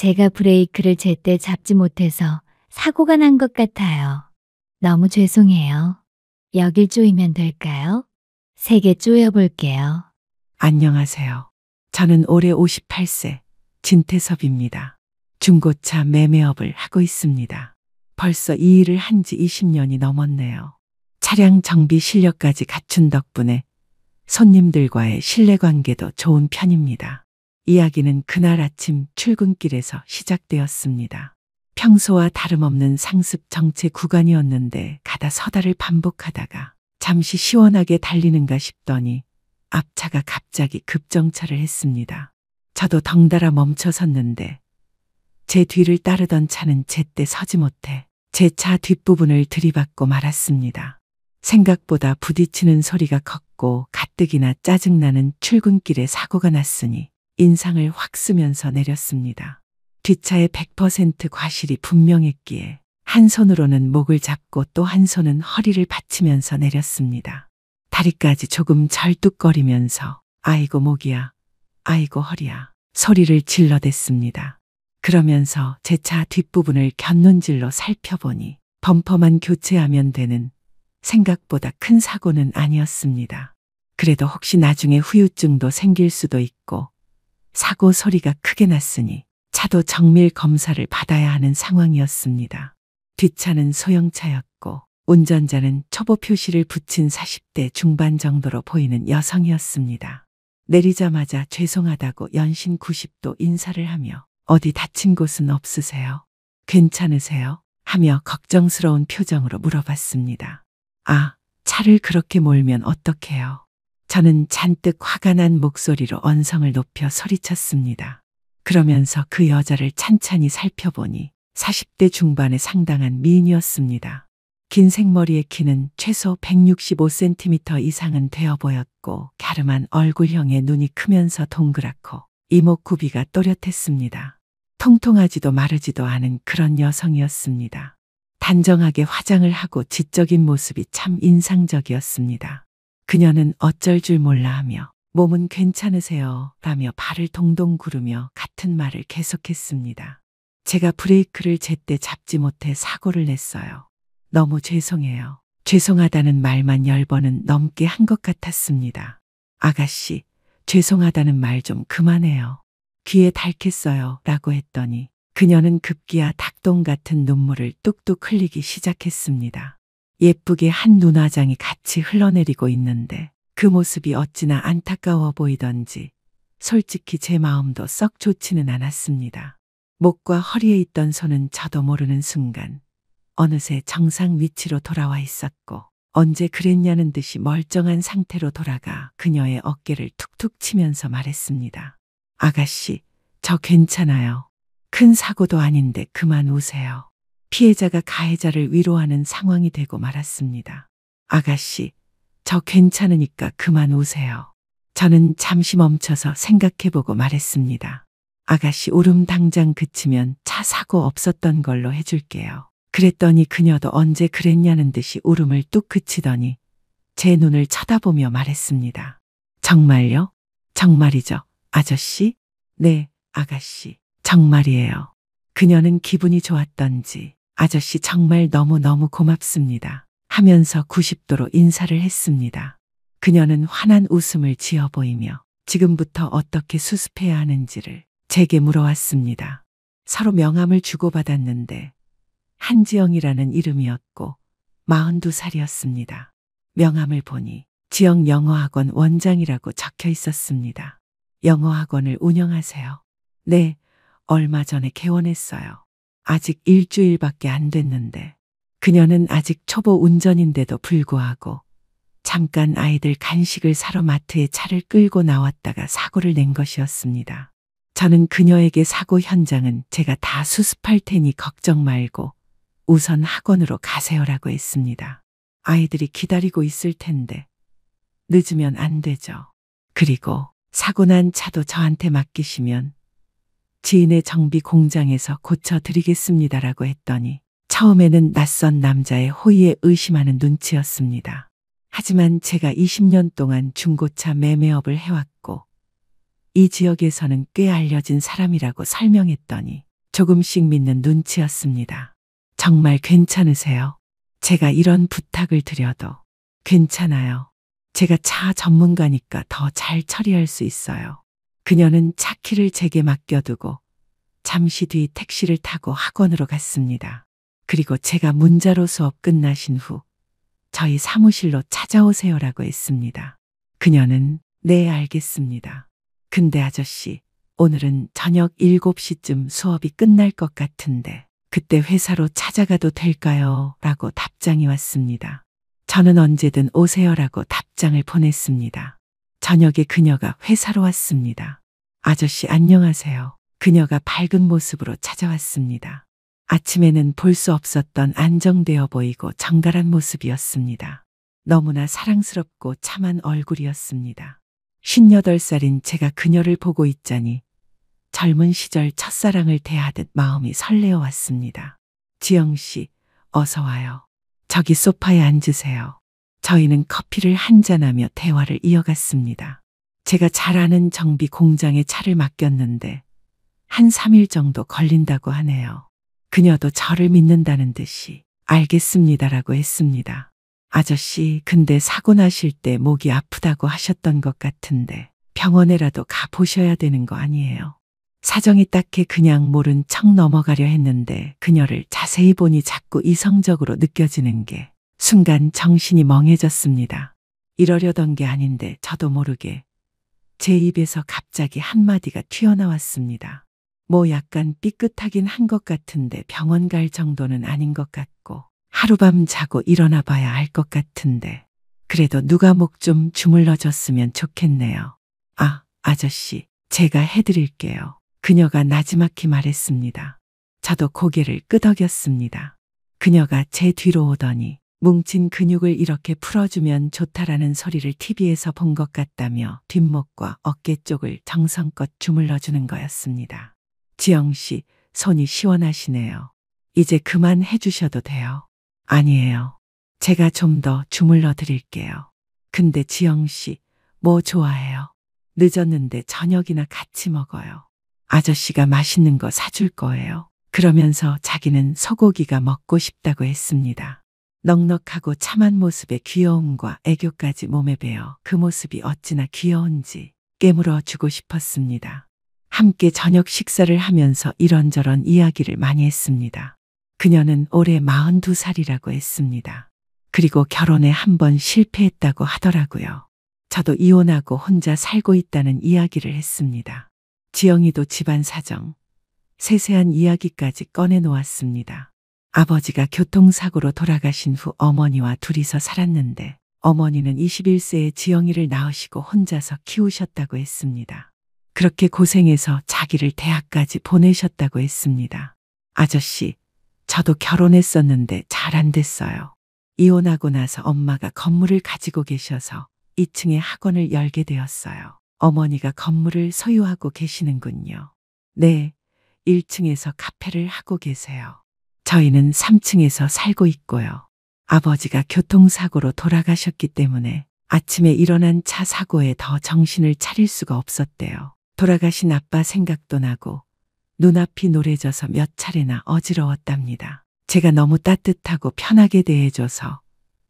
제가 브레이크를 제때 잡지 못해서 사고가 난 것 같아요. 너무 죄송해요. 여길 조이면 될까요? 3개 조여볼게요. 안녕하세요. 저는 올해 58세 진태섭입니다. 중고차 매매업을 하고 있습니다. 벌써 이 일을 한 지 20년이 넘었네요. 차량 정비 실력까지 갖춘 덕분에 손님들과의 신뢰관계도 좋은 편입니다. 이야기는 그날 아침 출근길에서 시작되었습니다. 평소와 다름없는 상습 정체 구간이었는데 가다 서다를 반복하다가 잠시 시원하게 달리는가 싶더니 앞차가 갑자기 급정차를 했습니다. 저도 덩달아 멈춰 섰는데 제 뒤를 따르던 차는 제때 서지 못해 제 차 뒷부분을 들이받고 말았습니다. 생각보다 부딪히는 소리가 컸고 가뜩이나 짜증나는 출근길에 사고가 났으니 인상을 확 쓰면서 내렸습니다. 뒷차에 100% 과실이 분명했기에 한 손으로는 목을 잡고 또 한 손은 허리를 받치면서 내렸습니다. 다리까지 조금 절뚝거리면서 아이고 목이야, 아이고 허리야 소리를 질러댔습니다. 그러면서 제 차 뒷부분을 곁눈질로 살펴보니 범퍼만 교체하면 되는 생각보다 큰 사고는 아니었습니다. 그래도 혹시 나중에 후유증도 생길 수도 있고 사고 소리가 크게 났으니 차도 정밀 검사를 받아야 하는 상황이었습니다. 뒷차는 소형차였고 운전자는 초보 표시를 붙인 40대 중반 정도로 보이는 여성이었습니다. 내리자마자 죄송하다고 연신 90도 인사를 하며 어디 다친 곳은 없으세요? 괜찮으세요? 하며 걱정스러운 표정으로 물어봤습니다. 아, 차를 그렇게 몰면 어떡해요? 저는 잔뜩 화가 난 목소리로 언성을 높여 소리쳤습니다. 그러면서 그 여자를 찬찬히 살펴보니 40대 중반의 상당한 미인이었습니다. 긴 생머리의 키는 최소 165cm 이상은 되어 보였고 갸름한 얼굴형의 눈이 크면서 동그랗고 이목구비가 또렷했습니다. 통통하지도 마르지도 않은 그런 여성이었습니다. 단정하게 화장을 하고 지적인 모습이 참 인상적이었습니다. 그녀는 어쩔 줄 몰라 하며 몸은 괜찮으세요? 라며 발을 동동 구르며 같은 말을 계속했습니다. 제가 브레이크를 제때 잡지 못해 사고를 냈어요. 너무 죄송해요. 죄송하다는 말만 10번은 넘게 한 것 같았습니다. 아가씨, 죄송하다는 말 좀 그만해요. 귀에 닳겠어요. 라고 했더니 그녀는 급기야 닭똥 같은 눈물을 뚝뚝 흘리기 시작했습니다. 예쁘게 한 눈화장이 같이 흘러내리고 있는데 그 모습이 어찌나 안타까워 보이던지 솔직히 제 마음도 썩 좋지는 않았습니다. 목과 허리에 있던 손은 저도 모르는 순간 어느새 정상 위치로 돌아와 있었고 언제 그랬냐는 듯이 멀쩡한 상태로 돌아가 그녀의 어깨를 툭툭 치면서 말했습니다. 아가씨, 저 괜찮아요. 큰 사고도 아닌데 그만 우세요. 피해자가 가해자를 위로하는 상황이 되고 말았습니다. 아가씨, 저 괜찮으니까 그만 우세요. 저는 잠시 멈춰서 생각해보고 말했습니다. 아가씨 울음 당장 그치면 차 사고 없었던 걸로 해줄게요. 그랬더니 그녀도 언제 그랬냐는 듯이 울음을 뚝 그치더니 제 눈을 쳐다보며 말했습니다. 정말요? 정말이죠, 아저씨? 네, 아가씨. 정말이에요. 그녀는 기분이 좋았던지 아저씨 정말 너무너무 고맙습니다 하면서 90도로 인사를 했습니다. 그녀는 환한 웃음을 지어 보이며 지금부터 어떻게 수습해야 하는지를 제게 물어왔습니다. 서로 명함을 주고받았는데 한지영이라는 이름이었고 42살이었습니다. 명함을 보니 지영 영어학원 원장이라고 적혀 있었습니다. 영어학원을 운영하세요? 네, 얼마 전에 개원했어요. 아직 일주일밖에 안 됐는데 그녀는 아직 초보 운전인데도 불구하고 잠깐 아이들 간식을 사러 마트에 차를 끌고 나왔다가 사고를 낸 것이었습니다. 저는 그녀에게 사고 현장은 제가 다 수습할 테니 걱정 말고 우선 학원으로 가세요라고 했습니다. 아이들이 기다리고 있을 텐데 늦으면 안 되죠. 그리고 사고 난 차도 저한테 맡기시면 지인의 정비 공장에서 고쳐드리겠습니다라고 했더니 처음에는 낯선 남자의 호의에 의심하는 눈치였습니다. 하지만 제가 20년 동안 중고차 매매업을 해왔고 이 지역에서는 꽤 알려진 사람이라고 설명했더니 조금씩 믿는 눈치였습니다. 정말 괜찮으세요? 제가 이런 부탁을 드려도. 괜찮아요. 제가 차 전문가니까 더 잘 처리할 수 있어요. 그녀는 차 키를 제게 맡겨두고 잠시 뒤 택시를 타고 학원으로 갔습니다. 그리고 제가 문자로 수업 끝나신 후 저희 사무실로 찾아오세요라고 했습니다. 그녀는 네, 알겠습니다. 근데 아저씨, 오늘은 저녁 7시쯤 수업이 끝날 것 같은데 그때 회사로 찾아가도 될까요? 라고 답장이 왔습니다. 저는 언제든 오세요라고 답장을 보냈습니다. 저녁에 그녀가 회사로 왔습니다. 아저씨 안녕하세요. 그녀가 밝은 모습으로 찾아왔습니다. 아침에는 볼 수 없었던 안정되어 보이고 정갈한 모습이었습니다. 너무나 사랑스럽고 참한 얼굴이었습니다. 58살인 제가 그녀를 보고 있자니 젊은 시절 첫사랑을 대하듯 마음이 설레어 왔습니다. 지영 씨, 어서 와요. 저기 소파에 앉으세요. 저희는 커피를 한잔하며 대화를 이어갔습니다. 제가 잘 아는 정비 공장에 차를 맡겼는데 한 3일 정도 걸린다고 하네요. 그녀도 저를 믿는다는 듯이 알겠습니다라고 했습니다. 아저씨, 근데 사고 나실 때 목이 아프다고 하셨던 것 같은데 병원에라도 가보셔야 되는 거 아니에요? 사정이 딱히 그냥 모른 척 넘어가려 했는데 그녀를 자세히 보니 자꾸 이성적으로 느껴지는 게 순간 정신이 멍해졌습니다. 이러려던 게 아닌데 저도 모르게 제 입에서 갑자기 한마디가 튀어나왔습니다. 뭐 약간 삐끗하긴 한 것 같은데 병원 갈 정도는 아닌 것 같고 하룻밤 자고 일어나 봐야 알 것 같은데 그래도 누가 목 좀 주물러 줬으면 좋겠네요. 아, 아저씨, 제가 해드릴게요. 그녀가 나지막히 말했습니다. 저도 고개를 끄덕였습니다. 그녀가 제 뒤로 오더니 뭉친 근육을 이렇게 풀어주면 좋다라는 소리를 TV에서 본 것 같다며 뒷목과 어깨 쪽을 정성껏 주물러주는 거였습니다. 지영 씨, 손이 시원하시네요. 이제 그만 해주셔도 돼요. 아니에요. 제가 좀 더 주물러 드릴게요. 근데 지영 씨, 뭐 좋아해요? 늦었는데 저녁이나 같이 먹어요. 아저씨가 맛있는 거 사줄 거예요. 그러면서 자기는 소고기가 먹고 싶다고 했습니다. 넉넉하고 참한 모습에 귀여움과 애교까지 몸에 배어 그 모습이 어찌나 귀여운지 깨물어 주고 싶었습니다. 함께 저녁 식사를 하면서 이런저런 이야기를 많이 했습니다. 그녀는 올해 42살이라고 했습니다. 그리고 결혼에 한 번 실패했다고 하더라고요. 저도 이혼하고 혼자 살고 있다는 이야기를 했습니다. 지영이도 집안 사정, 세세한 이야기까지 꺼내놓았습니다. 아버지가 교통사고로 돌아가신 후 어머니와 둘이서 살았는데 어머니는 21세에 지영이를 낳으시고 혼자서 키우셨다고 했습니다. 그렇게 고생해서 자기를 대학까지 보내셨다고 했습니다. 아저씨, 저도 결혼했었는데 잘 안 됐어요. 이혼하고 나서 엄마가 건물을 가지고 계셔서 2층에 학원을 열게 되었어요. 어머니가 건물을 소유하고 계시는군요. 네, 1층에서 카페를 하고 계세요. 저희는 3층에서 살고 있고요. 아버지가 교통사고로 돌아가셨기 때문에 아침에 일어난 차 사고에 더 정신을 차릴 수가 없었대요. 돌아가신 아빠 생각도 나고 눈앞이 노래져서 몇 차례나 어지러웠답니다. 제가 너무 따뜻하고 편하게 대해줘서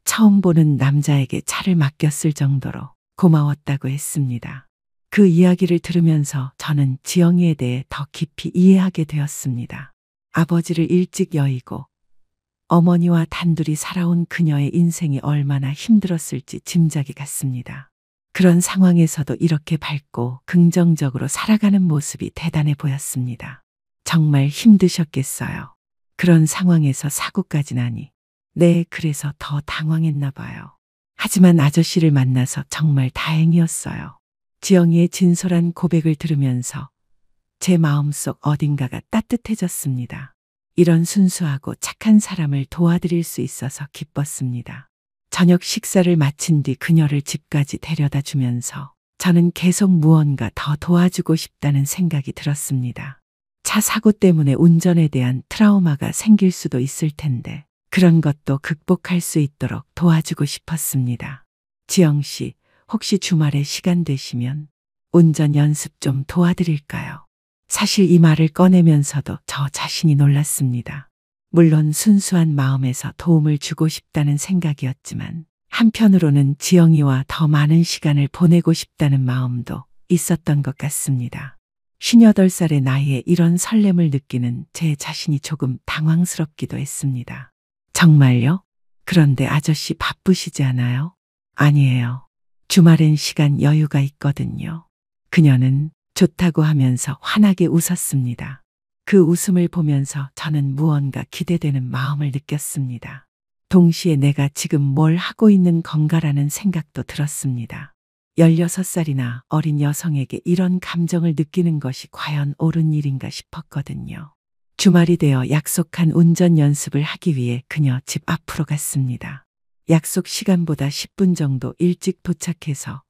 처음 보는 남자에게 차를 맡겼을 정도로 고마웠다고 했습니다. 그 이야기를 들으면서 저는 지영이에 대해 더 깊이 이해하게 되었습니다. 아버지를 일찍 여의고 어머니와 단둘이 살아온 그녀의 인생이 얼마나 힘들었을지 짐작이 갔습니다. 그런 상황에서도 이렇게 밝고 긍정적으로 살아가는 모습이 대단해 보였습니다. 정말 힘드셨겠어요. 그런 상황에서 사고까지 나니. 네, 그래서 더 당황했나 봐요. 하지만 아저씨를 만나서 정말 다행이었어요. 지영이의 진솔한 고백을 들으면서 제 마음속 어딘가가 따뜻해졌습니다. 이런 순수하고 착한 사람을 도와드릴 수 있어서 기뻤습니다. 저녁 식사를 마친 뒤 그녀를 집까지 데려다 주면서 저는 계속 무언가 더 도와주고 싶다는 생각이 들었습니다. 차 사고 때문에 운전에 대한 트라우마가 생길 수도 있을 텐데 그런 것도 극복할 수 있도록 도와주고 싶었습니다. 지영 씨, 혹시 주말에 시간 되시면 운전 연습 좀 도와드릴까요? 사실 이 말을 꺼내면서도 저 자신이 놀랐습니다. 물론 순수한 마음에서 도움을 주고 싶다는 생각이었지만 한편으로는 지영이와 더 많은 시간을 보내고 싶다는 마음도 있었던 것 같습니다. 58살의 나이에 이런 설렘을 느끼는 제 자신이 조금 당황스럽기도 했습니다. 정말요? 그런데 아저씨 바쁘시지 않아요? 아니에요. 주말엔 시간 여유가 있거든요. 그녀는 좋다고 하면서 환하게 웃었습니다. 그 웃음을 보면서 저는 무언가 기대되는 마음을 느꼈습니다. 동시에 내가 지금 뭘 하고 있는 건가라는 생각도 들었습니다. 16살이나 어린 여성에게 이런 감정을 느끼는 것이 과연 옳은 일인가 싶었거든요. 주말이 되어 약속한 운전 연습을 하기 위해 그녀 집 앞으로 갔습니다. 약속 시간보다 10분 정도 일찍 도착해서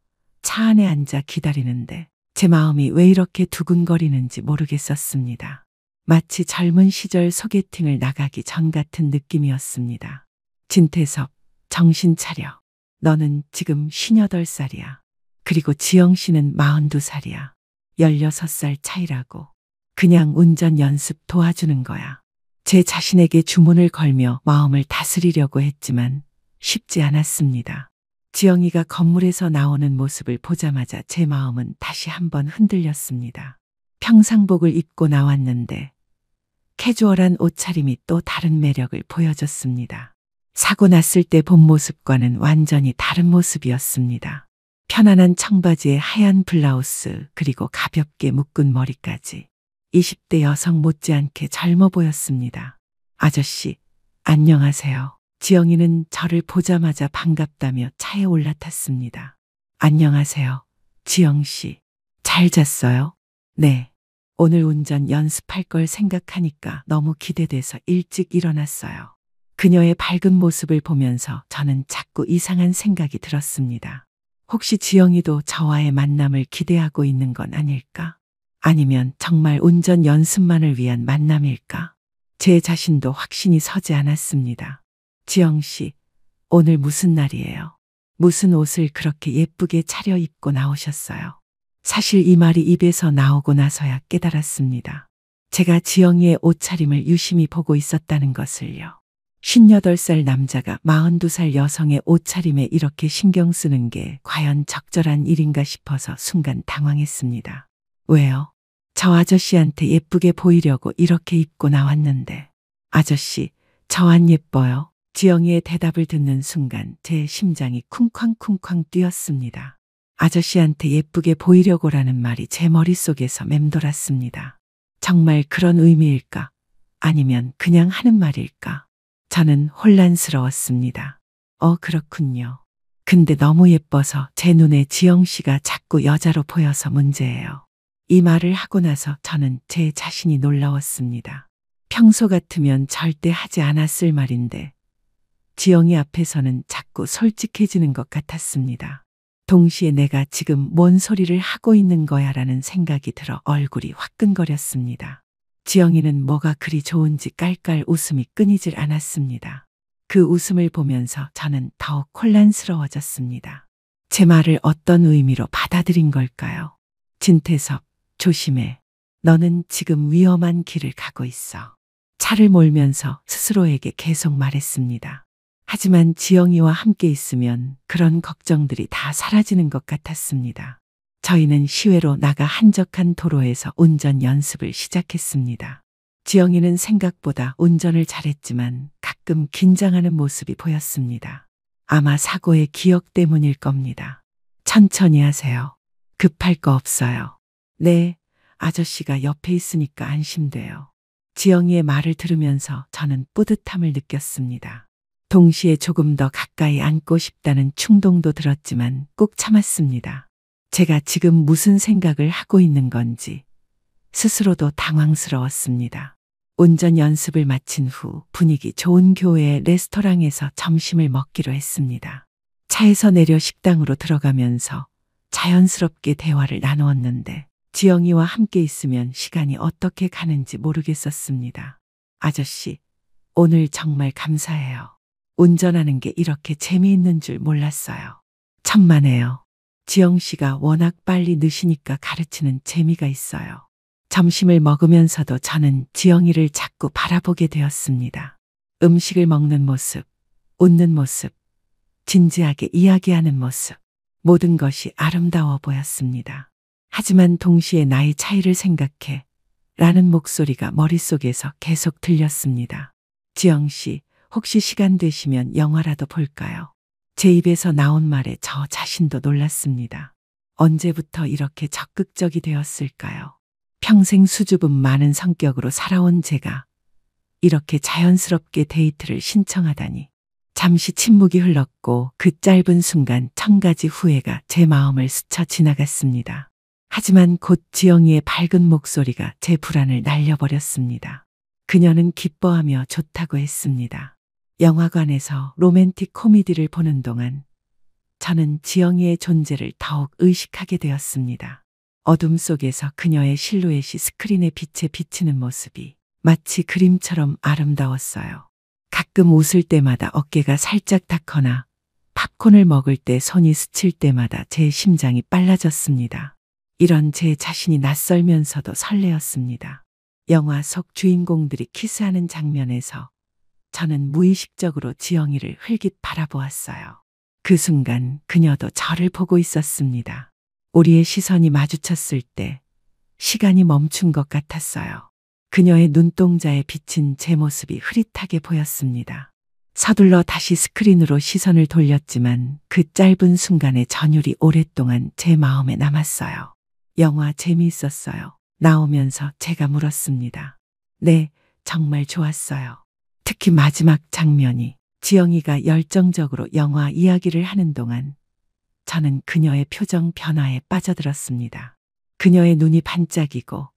차 안에 앉아 기다리는데 제 마음이 왜 이렇게 두근거리는지 모르겠었습니다. 마치 젊은 시절 소개팅을 나가기 전 같은 느낌이었습니다. 진태섭, 정신 차려. 너는 지금 58살이야. 그리고 지영 씨는 42살이야. 16살 차이라고. 그냥 운전 연습 도와주는 거야. 제 자신에게 주문을 걸며 마음을 다스리려고 했지만 쉽지 않았습니다. 지영이가 건물에서 나오는 모습을 보자마자 제 마음은 다시 한번 흔들렸습니다. 평상복을 입고 나왔는데 캐주얼한 옷차림이 또 다른 매력을 보여줬습니다. 사고 났을 때 본 모습과는 완전히 다른 모습이었습니다. 편안한 청바지에 하얀 블라우스 그리고 가볍게 묶은 머리까지 20대 여성 못지않게 젊어 보였습니다. 아저씨, 안녕하세요. 지영이는 저를 보자마자 반갑다며 차에 올라탔습니다. 안녕하세요. 지영 씨. 잘 잤어요? 네. 오늘 운전 연습할 걸 생각하니까 너무 기대돼서 일찍 일어났어요. 그녀의 밝은 모습을 보면서 저는 자꾸 이상한 생각이 들었습니다. 혹시 지영이도 저와의 만남을 기대하고 있는 건 아닐까? 아니면 정말 운전 연습만을 위한 만남일까? 제 자신도 확신이 서지 않았습니다. 지영 씨, 오늘 무슨 날이에요? 무슨 옷을 그렇게 예쁘게 차려입고 나오셨어요? 사실 이 말이 입에서 나오고 나서야 깨달았습니다. 제가 지영이의 옷차림을 유심히 보고 있었다는 것을요. 58살 남자가 42살 여성의 옷차림에 이렇게 신경 쓰는 게 과연 적절한 일인가 싶어서 순간 당황했습니다. 왜요? 저 아저씨한테 예쁘게 보이려고 이렇게 입고 나왔는데. 아저씨, 저 안 예뻐요? 지영이의 대답을 듣는 순간 제 심장이 쿵쾅쿵쾅 뛰었습니다. 아저씨한테 예쁘게 보이려고라는 말이 제 머릿속에서 맴돌았습니다. 정말 그런 의미일까? 아니면 그냥 하는 말일까? 저는 혼란스러웠습니다. 그렇군요. 근데 너무 예뻐서 제 눈에 지영 씨가 자꾸 여자로 보여서 문제예요. 이 말을 하고 나서 저는 제 자신이 놀라웠습니다. 평소 같으면 절대 하지 않았을 말인데 지영이 앞에서는 자꾸 솔직해지는 것 같았습니다. 동시에 내가 지금 뭔 소리를 하고 있는 거야라는 생각이 들어 얼굴이 화끈거렸습니다. 지영이는 뭐가 그리 좋은지 깔깔 웃음이 끊이질 않았습니다. 그 웃음을 보면서 저는 더욱 혼란스러워졌습니다. 제 말을 어떤 의미로 받아들인 걸까요? 진태섭, 조심해. 너는 지금 위험한 길을 가고 있어. 차를 몰면서 스스로에게 계속 말했습니다. 하지만 지영이와 함께 있으면 그런 걱정들이 다 사라지는 것 같았습니다. 저희는 시외로 나가 한적한 도로에서 운전 연습을 시작했습니다. 지영이는 생각보다 운전을 잘했지만 가끔 긴장하는 모습이 보였습니다. 아마 사고의 기억 때문일 겁니다. 천천히 하세요. 급할 거 없어요. 네, 아저씨가 옆에 있으니까 안심돼요. 지영이의 말을 들으면서 저는 뿌듯함을 느꼈습니다. 동시에 조금 더 가까이 앉고 싶다는 충동도 들었지만 꾹 참았습니다. 제가 지금 무슨 생각을 하고 있는 건지 스스로도 당황스러웠습니다. 운전 연습을 마친 후 분위기 좋은 교외의 레스토랑에서 점심을 먹기로 했습니다. 차에서 내려 식당으로 들어가면서 자연스럽게 대화를 나누었는데 지영이와 함께 있으면 시간이 어떻게 가는지 모르겠었습니다. 아저씨, 오늘 정말 감사해요. 운전하는 게 이렇게 재미있는 줄 몰랐어요. 천만에요. 지영 씨가 워낙 빨리 느시니까 가르치는 재미가 있어요. 점심을 먹으면서도 저는 지영이를 자꾸 바라보게 되었습니다. 음식을 먹는 모습, 웃는 모습, 진지하게 이야기하는 모습, 모든 것이 아름다워 보였습니다. 하지만 동시에 나이 차이를 생각해 라는 목소리가 머릿속에서 계속 들렸습니다. 지영 씨, 혹시 시간 되시면 영화라도 볼까요? 제 입에서 나온 말에 저 자신도 놀랐습니다. 언제부터 이렇게 적극적이 되었을까요? 평생 수줍음 많은 성격으로 살아온 제가 이렇게 자연스럽게 데이트를 신청하다니. 잠시 침묵이 흘렀고 그 짧은 순간 1000가지 후회가 제 마음을 스쳐 지나갔습니다. 하지만 곧 지영이의 밝은 목소리가 제 불안을 날려버렸습니다. 그녀는 기뻐하며 좋다고 했습니다. 영화관에서 로맨틱 코미디를 보는 동안 저는 지영이의 존재를 더욱 의식하게 되었습니다. 어둠 속에서 그녀의 실루엣이 스크린의 빛에 비치는 모습이 마치 그림처럼 아름다웠어요. 가끔 웃을 때마다 어깨가 살짝 닿거나 팝콘을 먹을 때 손이 스칠 때마다 제 심장이 빨라졌습니다. 이런 제 자신이 낯설면서도 설레었습니다. 영화 속 주인공들이 키스하는 장면에서 저는 무의식적으로 지영이를 흘깃 바라보았어요. 그 순간 그녀도 저를 보고 있었습니다. 우리의 시선이 마주쳤을 때 시간이 멈춘 것 같았어요. 그녀의 눈동자에 비친 제 모습이 흐릿하게 보였습니다. 서둘러 다시 스크린으로 시선을 돌렸지만 그 짧은 순간의 전율이 오랫동안 제 마음에 남았어요. 영화 재미있었어요. 나오면서 제가 물었습니다. 네, 정말 좋았어요. 특히 마지막 장면이. 지영이가 열정적으로 영화 이야기를 하는 동안 저는 그녀의 표정 변화에 빠져들었습니다. 그녀의 눈이 반짝이고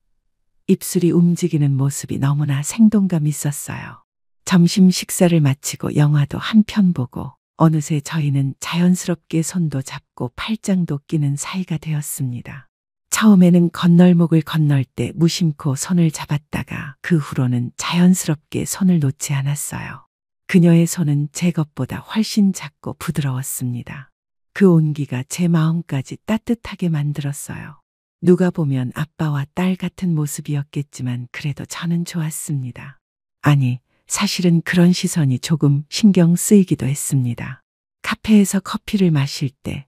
입술이 움직이는 모습이 너무나 생동감 있었어요. 점심 식사를 마치고 영화도 한 편 보고 어느새 저희는 자연스럽게 손도 잡고 팔짱도 끼는 사이가 되었습니다. 처음에는 건널목을 건널 때 무심코 손을 잡았다가 그 후로는 자연스럽게 손을 놓지 않았어요. 그녀의 손은 제 것보다 훨씬 작고 부드러웠습니다. 그 온기가 제 마음까지 따뜻하게 만들었어요. 누가 보면 아빠와 딸 같은 모습이었겠지만 그래도 저는 좋았습니다. 아니, 사실은 그런 시선이 조금 신경 쓰이기도 했습니다. 카페에서 커피를 마실 때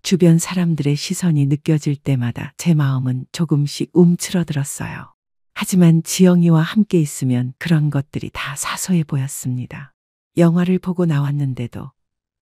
주변 사람들의 시선이 느껴질 때마다 제 마음은 조금씩 움츠러들었어요. 하지만 지영이와 함께 있으면 그런 것들이 다 사소해 보였습니다. 영화를 보고 나왔는데도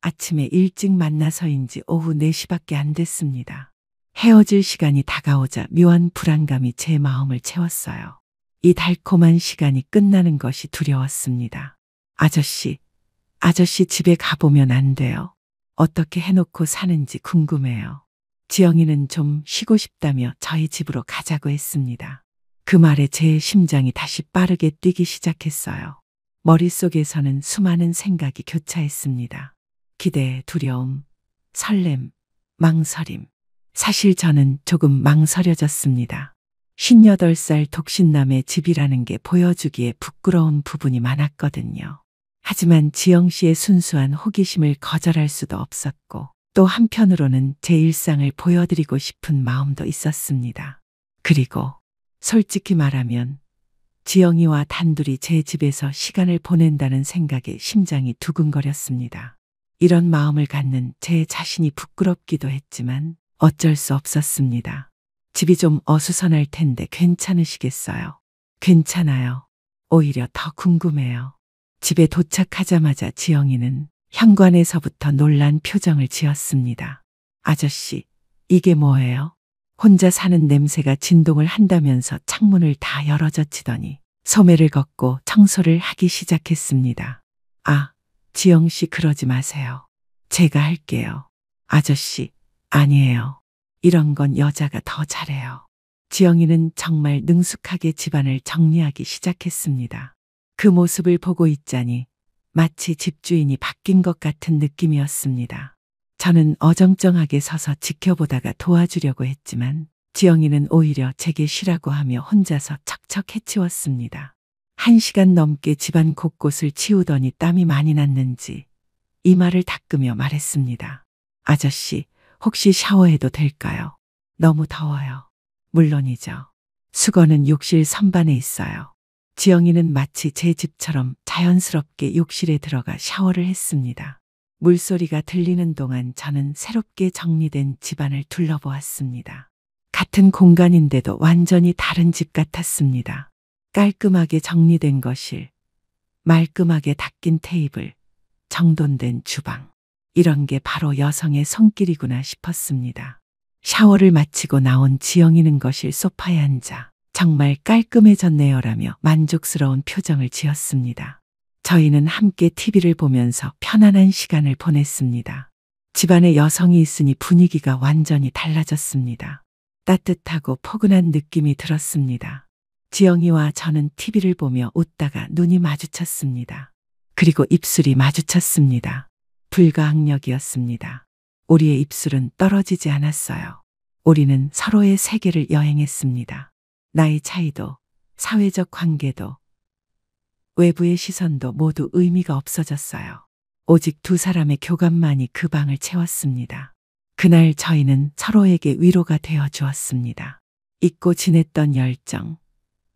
아침에 일찍 만나서인지 오후 4시밖에 안 됐습니다. 헤어질 시간이 다가오자 묘한 불안감이 제 마음을 채웠어요. 이 달콤한 시간이 끝나는 것이 두려웠습니다. 아저씨 집에 가보면 안 돼요? 어떻게 해놓고 사는지 궁금해요. 지영이는 좀 쉬고 싶다며 저희 집으로 가자고 했습니다. 그 말에 제 심장이 다시 빠르게 뛰기 시작했어요. 머릿속에서는 수많은 생각이 교차했습니다. 기대, 두려움, 설렘, 망설임. 사실 저는 조금 망설여졌습니다. 58살 독신남의 집이라는 게 보여주기에 부끄러운 부분이 많았거든요. 하지만 지영 씨의 순수한 호기심을 거절할 수도 없었고 또 한편으로는 제 일상을 보여드리고 싶은 마음도 있었습니다. 그리고 솔직히 말하면 지영이와 단둘이 제 집에서 시간을 보낸다는 생각에 심장이 두근거렸습니다. 이런 마음을 갖는 제 자신이 부끄럽기도 했지만 어쩔 수 없었습니다. 집이 좀 어수선할 텐데 괜찮으시겠어요? 괜찮아요. 오히려 더 궁금해요. 집에 도착하자마자 지영이는 현관에서부터 놀란 표정을 지었습니다. 아저씨, 이게 뭐예요? 혼자 사는 냄새가 진동을 한다면서 창문을 다 열어젖히더니 소매를 걷고 청소를 하기 시작했습니다. 아, 지영 씨 그러지 마세요. 제가 할게요. 아저씨, 아니에요. 이런 건 여자가 더 잘해요. 지영이는 정말 능숙하게 집안을 정리하기 시작했습니다. 그 모습을 보고 있자니 마치 집주인이 바뀐 것 같은 느낌이었습니다. 저는 어정쩡하게 서서 지켜보다가 도와주려고 했지만 지영이는 오히려 제게 쉬라고 하며 혼자서 척척 해치웠습니다. 1시간 넘게 집안 곳곳을 치우더니 땀이 많이 났는지 이마를 닦으며 말했습니다. 아저씨, 혹시 샤워해도 될까요? 너무 더워요. 물론이죠. 수건은 욕실 선반에 있어요. 지영이는 마치 제 집처럼 자연스럽게 욕실에 들어가 샤워를 했습니다. 물소리가 들리는 동안 저는 새롭게 정리된 집안을 둘러보았습니다. 같은 공간인데도 완전히 다른 집 같았습니다. 깔끔하게 정리된 거실, 말끔하게 닦인 테이블, 정돈된 주방. 이런 게 바로 여성의 손길이구나 싶었습니다. 샤워를 마치고 나온 지영이는 거실 소파에 앉아 정말 깔끔해졌네요라며 만족스러운 표정을 지었습니다. 저희는 함께 TV를 보면서 편안한 시간을 보냈습니다. 집안에 여성이 있으니 분위기가 완전히 달라졌습니다. 따뜻하고 포근한 느낌이 들었습니다. 지영이와 저는 TV를 보며 웃다가 눈이 마주쳤습니다. 그리고 입술이 마주쳤습니다. 불가항력이었습니다. 우리의 입술은 떨어지지 않았어요. 우리는 서로의 세계를 여행했습니다. 나이 차이도, 사회적 관계도, 외부의 시선도 모두 의미가 없어졌어요. 오직 두 사람의 교감만이 그 방을 채웠습니다. 그날 저희는 서로에게 위로가 되어 주었습니다. 잊고 지냈던 열정,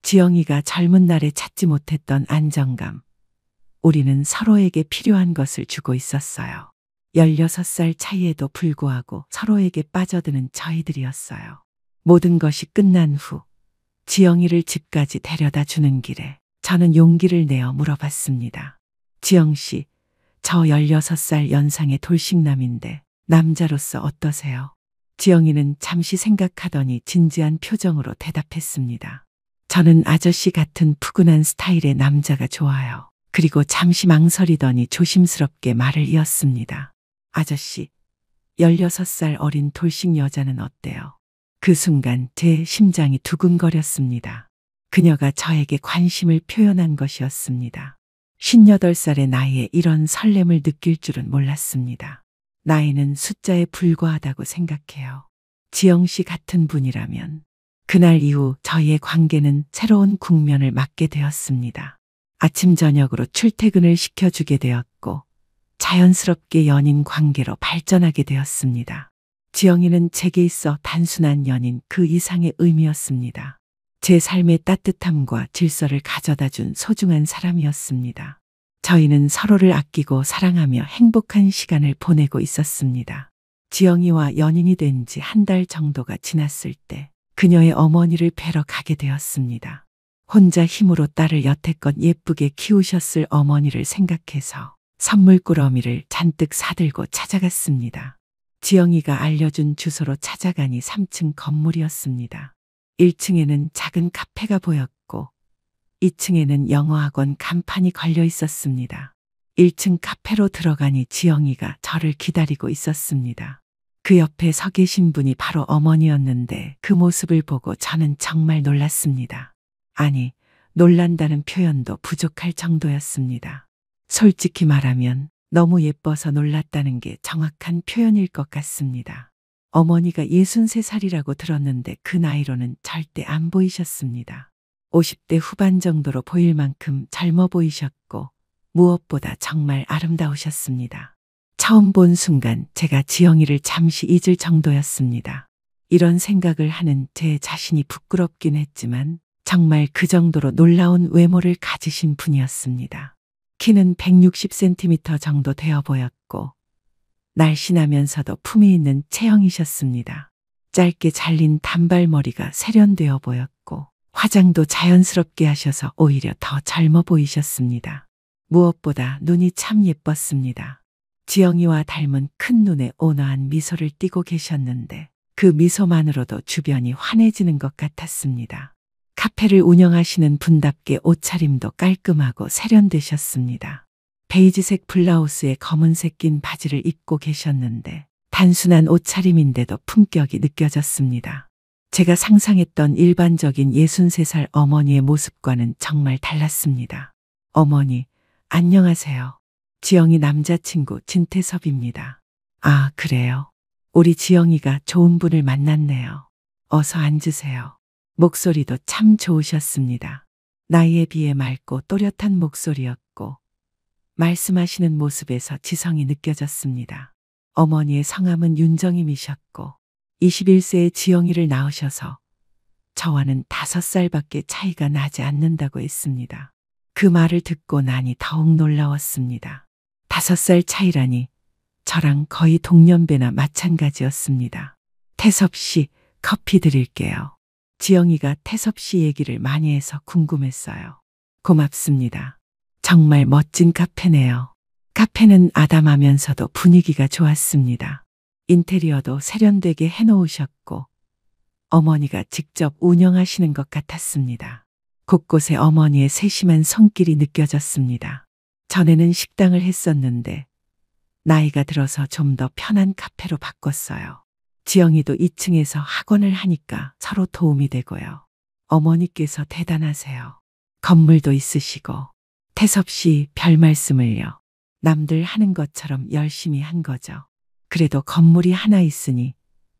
지영이가 젊은 날에 찾지 못했던 안정감, 우리는 서로에게 필요한 것을 주고 있었어요. 16살 차이에도 불구하고 서로에게 빠져드는 저희들이었어요. 모든 것이 끝난 후 지영이를 집까지 데려다 주는 길에 저는 용기를 내어 물어봤습니다. 지영 씨, 저 16살 연상의 돌싱남인데 남자로서 어떠세요? 지영이는 잠시 생각하더니 진지한 표정으로 대답했습니다. 저는 아저씨 같은 푸근한 스타일의 남자가 좋아요. 그리고 잠시 망설이더니 조심스럽게 말을 이었습니다. 아저씨, 16살 어린 돌싱 여자는 어때요? 그 순간 제 심장이 두근거렸습니다. 그녀가 저에게 관심을 표현한 것이었습니다. 58살의 나이에 이런 설렘을 느낄 줄은 몰랐습니다. 나이는 숫자에 불과하다고 생각해요. 지영 씨 같은 분이라면. 그날 이후 저희의 관계는 새로운 국면을 맞게 되었습니다. 아침 저녁으로 출퇴근을 시켜주게 되었고 자연스럽게 연인 관계로 발전하게 되었습니다. 지영이는 제게 있어 단순한 연인 그 이상의 의미였습니다. 제 삶의 따뜻함과 질서를 가져다 준 소중한 사람이었습니다. 저희는 서로를 아끼고 사랑하며 행복한 시간을 보내고 있었습니다. 지영이와 연인이 된 지 한 달 정도가 지났을 때 그녀의 어머니를 뵈러 가게 되었습니다. 혼자 힘으로 딸을 여태껏 예쁘게 키우셨을 어머니를 생각해서 선물 꾸러미를 잔뜩 사들고 찾아갔습니다. 지영이가 알려준 주소로 찾아가니 3층 건물이었습니다. 1층에는 작은 카페가 보였고 2층에는 영어학원 간판이 걸려 있었습니다. 1층 카페로 들어가니 지영이가 저를 기다리고 있었습니다. 그 옆에 서 계신 분이 바로 어머니였는데 그 모습을 보고 저는 정말 놀랐습니다. 아니, 놀란다는 표현도 부족할 정도였습니다. 솔직히 말하면 너무 예뻐서 놀랐다는 게 정확한 표현일 것 같습니다. 어머니가 63살이라고 들었는데 그 나이로는 절대 안 보이셨습니다. 50대 후반 정도로 보일 만큼 젊어 보이셨고 무엇보다 정말 아름다우셨습니다. 처음 본 순간 제가 지영이를 잠시 잊을 정도였습니다. 이런 생각을 하는 제 자신이 부끄럽긴 했지만 정말 그 정도로 놀라운 외모를 가지신 분이었습니다. 키는 160cm 정도 되어 보였고 날씬하면서도 품이 있는 체형이셨습니다. 짧게 잘린 단발머리가 세련되어 보였고 화장도 자연스럽게 하셔서 오히려 더 젊어 보이셨습니다. 무엇보다 눈이 참 예뻤습니다. 지영이와 닮은 큰 눈에 온화한 미소를 띠고 계셨는데 그 미소만으로도 주변이 환해지는 것 같았습니다. 카페를 운영하시는 분답게 옷차림도 깔끔하고 세련되셨습니다. 베이지색 블라우스에 검은색 낀 바지를 입고 계셨는데 단순한 옷차림인데도 품격이 느껴졌습니다. 제가 상상했던 일반적인 63살 어머니의 모습과는 정말 달랐습니다. 어머니, 안녕하세요. 지영이 남자친구 진태섭입니다. 아, 그래요? 우리 지영이가 좋은 분을 만났네요. 어서 앉으세요. 목소리도 참 좋으셨습니다. 나이에 비해 맑고 또렷한 목소리였고 말씀하시는 모습에서 지성이 느껴졌습니다. 어머니의 성함은 윤정임이셨고 21세에 지영이를 낳으셔서 저와는 5살밖에 차이가 나지 않는다고 했습니다. 그 말을 듣고 나니 더욱 놀라웠습니다. 5살 차이라니 저랑 거의 동년배나 마찬가지였습니다. 태섭 씨, 커피 드릴게요. 지영이가 태섭 씨 얘기를 많이 해서 궁금했어요. 고맙습니다. 정말 멋진 카페네요. 카페는 아담하면서도 분위기가 좋았습니다. 인테리어도 세련되게 해놓으셨고 어머니가 직접 운영하시는 것 같았습니다. 곳곳에 어머니의 세심한 손길이 느껴졌습니다. 전에는 식당을 했었는데 나이가 들어서 좀 더 편한 카페로 바꿨어요. 지영이도 2층에서 학원을 하니까 서로 도움이 되고요. 어머니께서 대단하세요. 건물도 있으시고. 태섭 씨, 별 말씀을요. 남들 하는 것처럼 열심히 한 거죠. 그래도 건물이 하나 있으니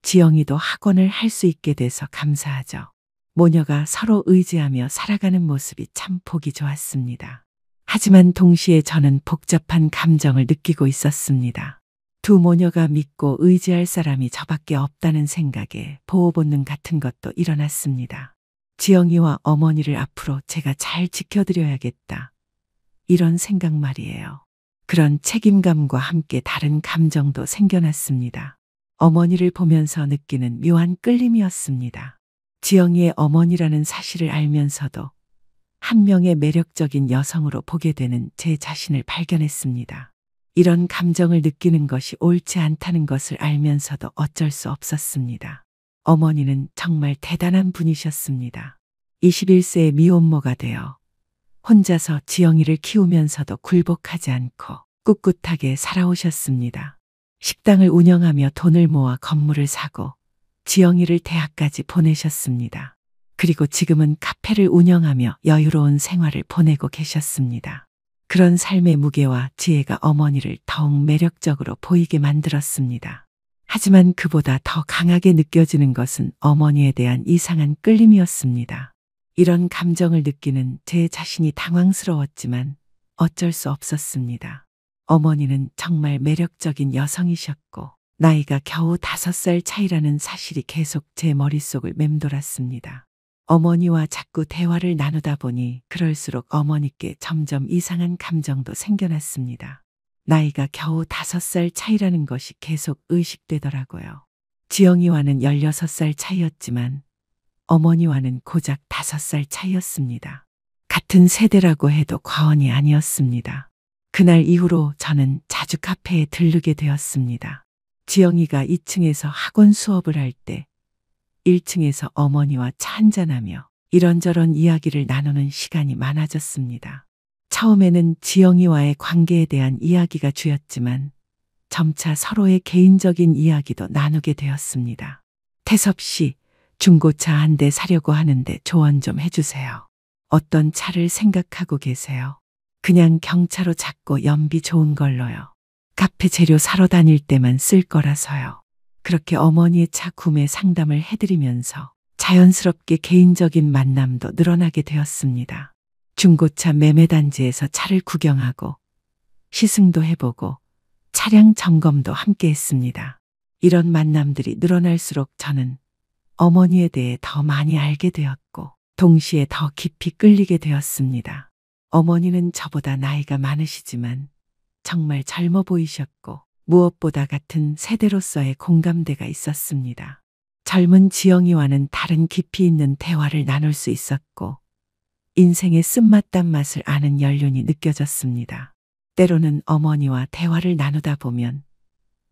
지영이도 학원을 할 수 있게 돼서 감사하죠. 모녀가 서로 의지하며 살아가는 모습이 참 보기 좋았습니다. 하지만 동시에 저는 복잡한 감정을 느끼고 있었습니다. 두 모녀가 믿고 의지할 사람이 저밖에 없다는 생각에 보호 본능 같은 것도 일어났습니다. 지영이와 어머니를 앞으로 제가 잘 지켜드려야겠다. 이런 생각 말이에요. 그런 책임감과 함께 다른 감정도 생겨났습니다. 어머니를 보면서 느끼는 묘한 끌림이었습니다. 지영이의 어머니라는 사실을 알면서도 한 명의 매력적인 여성으로 보게 되는 제 자신을 발견했습니다. 이런 감정을 느끼는 것이 옳지 않다는 것을 알면서도 어쩔 수 없었습니다. 어머니는 정말 대단한 분이셨습니다. 21세의 미혼모가 되어 혼자서 지영이를 키우면서도 굴복하지 않고 꿋꿋하게 살아오셨습니다. 식당을 운영하며 돈을 모아 건물을 사고 지영이를 대학까지 보내셨습니다. 그리고 지금은 카페를 운영하며 여유로운 생활을 보내고 계셨습니다. 그런 삶의 무게와 지혜가 어머니를 더욱 매력적으로 보이게 만들었습니다. 하지만 그보다 더 강하게 느껴지는 것은 어머니에 대한 이상한 끌림이었습니다. 이런 감정을 느끼는 제 자신이 당황스러웠지만 어쩔 수 없었습니다. 어머니는 정말 매력적인 여성이셨고 나이가 겨우 5살 차이라는 사실이 계속 제 머릿속을 맴돌았습니다. 어머니와 자꾸 대화를 나누다 보니 그럴수록 어머니께 점점 이상한 감정도 생겨났습니다. 나이가 겨우 5살 차이라는 것이 계속 의식되더라고요. 지영이와는 16살 차이였지만 어머니와는 고작 5살 차이였습니다. 같은 세대라고 해도 과언이 아니었습니다. 그날 이후로 저는 자주 카페에 들르게 되었습니다. 지영이가 2층에서 학원 수업을 할 때 1층에서 어머니와 차 한잔하며 이런저런 이야기를 나누는 시간이 많아졌습니다. 처음에는 지영이와의 관계에 대한 이야기가 주였지만 점차 서로의 개인적인 이야기도 나누게 되었습니다. 태섭 씨, 중고차 한 대 사려고 하는데 조언 좀 해주세요. 어떤 차를 생각하고 계세요? 그냥 경차로 작고 연비 좋은 걸로요. 카페 재료 사러 다닐 때만 쓸 거라서요. 그렇게 어머니의 차 구매 상담을 해드리면서 자연스럽게 개인적인 만남도 늘어나게 되었습니다. 중고차 매매단지에서 차를 구경하고 시승도 해보고 차량 점검도 함께 했습니다. 이런 만남들이 늘어날수록 저는 어머니에 대해 더 많이 알게 되었고 동시에 더 깊이 끌리게 되었습니다. 어머니는 저보다 나이가 많으시지만 정말 젊어 보이셨고 무엇보다 같은 세대로서의 공감대가 있었습니다. 젊은 지영이와는 다른 깊이 있는 대화를 나눌 수 있었고 인생의 쓴맛 단맛을 아는 연륜이 느껴졌습니다. 때로는 어머니와 대화를 나누다 보면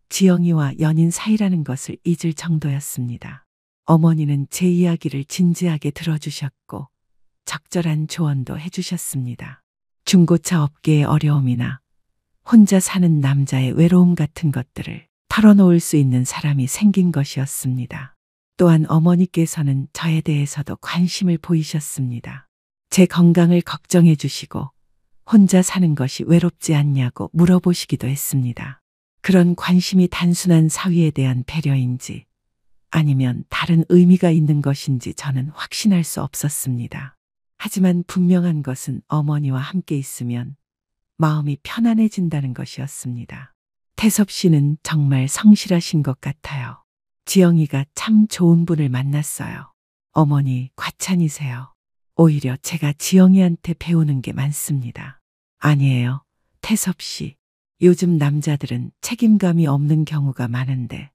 지영이와 연인 사이라는 것을 잊을 정도였습니다. 어머니는 제 이야기를 진지하게 들어주셨고 적절한 조언도 해주셨습니다. 중고차 업계의 어려움이나 혼자 사는 남자의 외로움 같은 것들을 털어놓을 수 있는 사람이 생긴 것이었습니다. 또한 어머니께서는 저에 대해서도 관심을 보이셨습니다. 제 건강을 걱정해 주시고 혼자 사는 것이 외롭지 않냐고 물어보시기도 했습니다. 그런 관심이 단순한 사위에 대한 배려인지 아니면 다른 의미가 있는 것인지 저는 확신할 수 없었습니다. 하지만 분명한 것은 어머니와 함께 있으면 마음이 편안해진다는 것이었습니다. 태섭 씨는 정말 성실하신 것 같아요. 지영이가 참 좋은 분을 만났어요. 어머니 과찬이세요. 오히려 제가 지영이한테 배우는 게 많습니다. 아니에요. 태섭 씨. 요즘 남자들은 책임감이 없는 경우가 많은데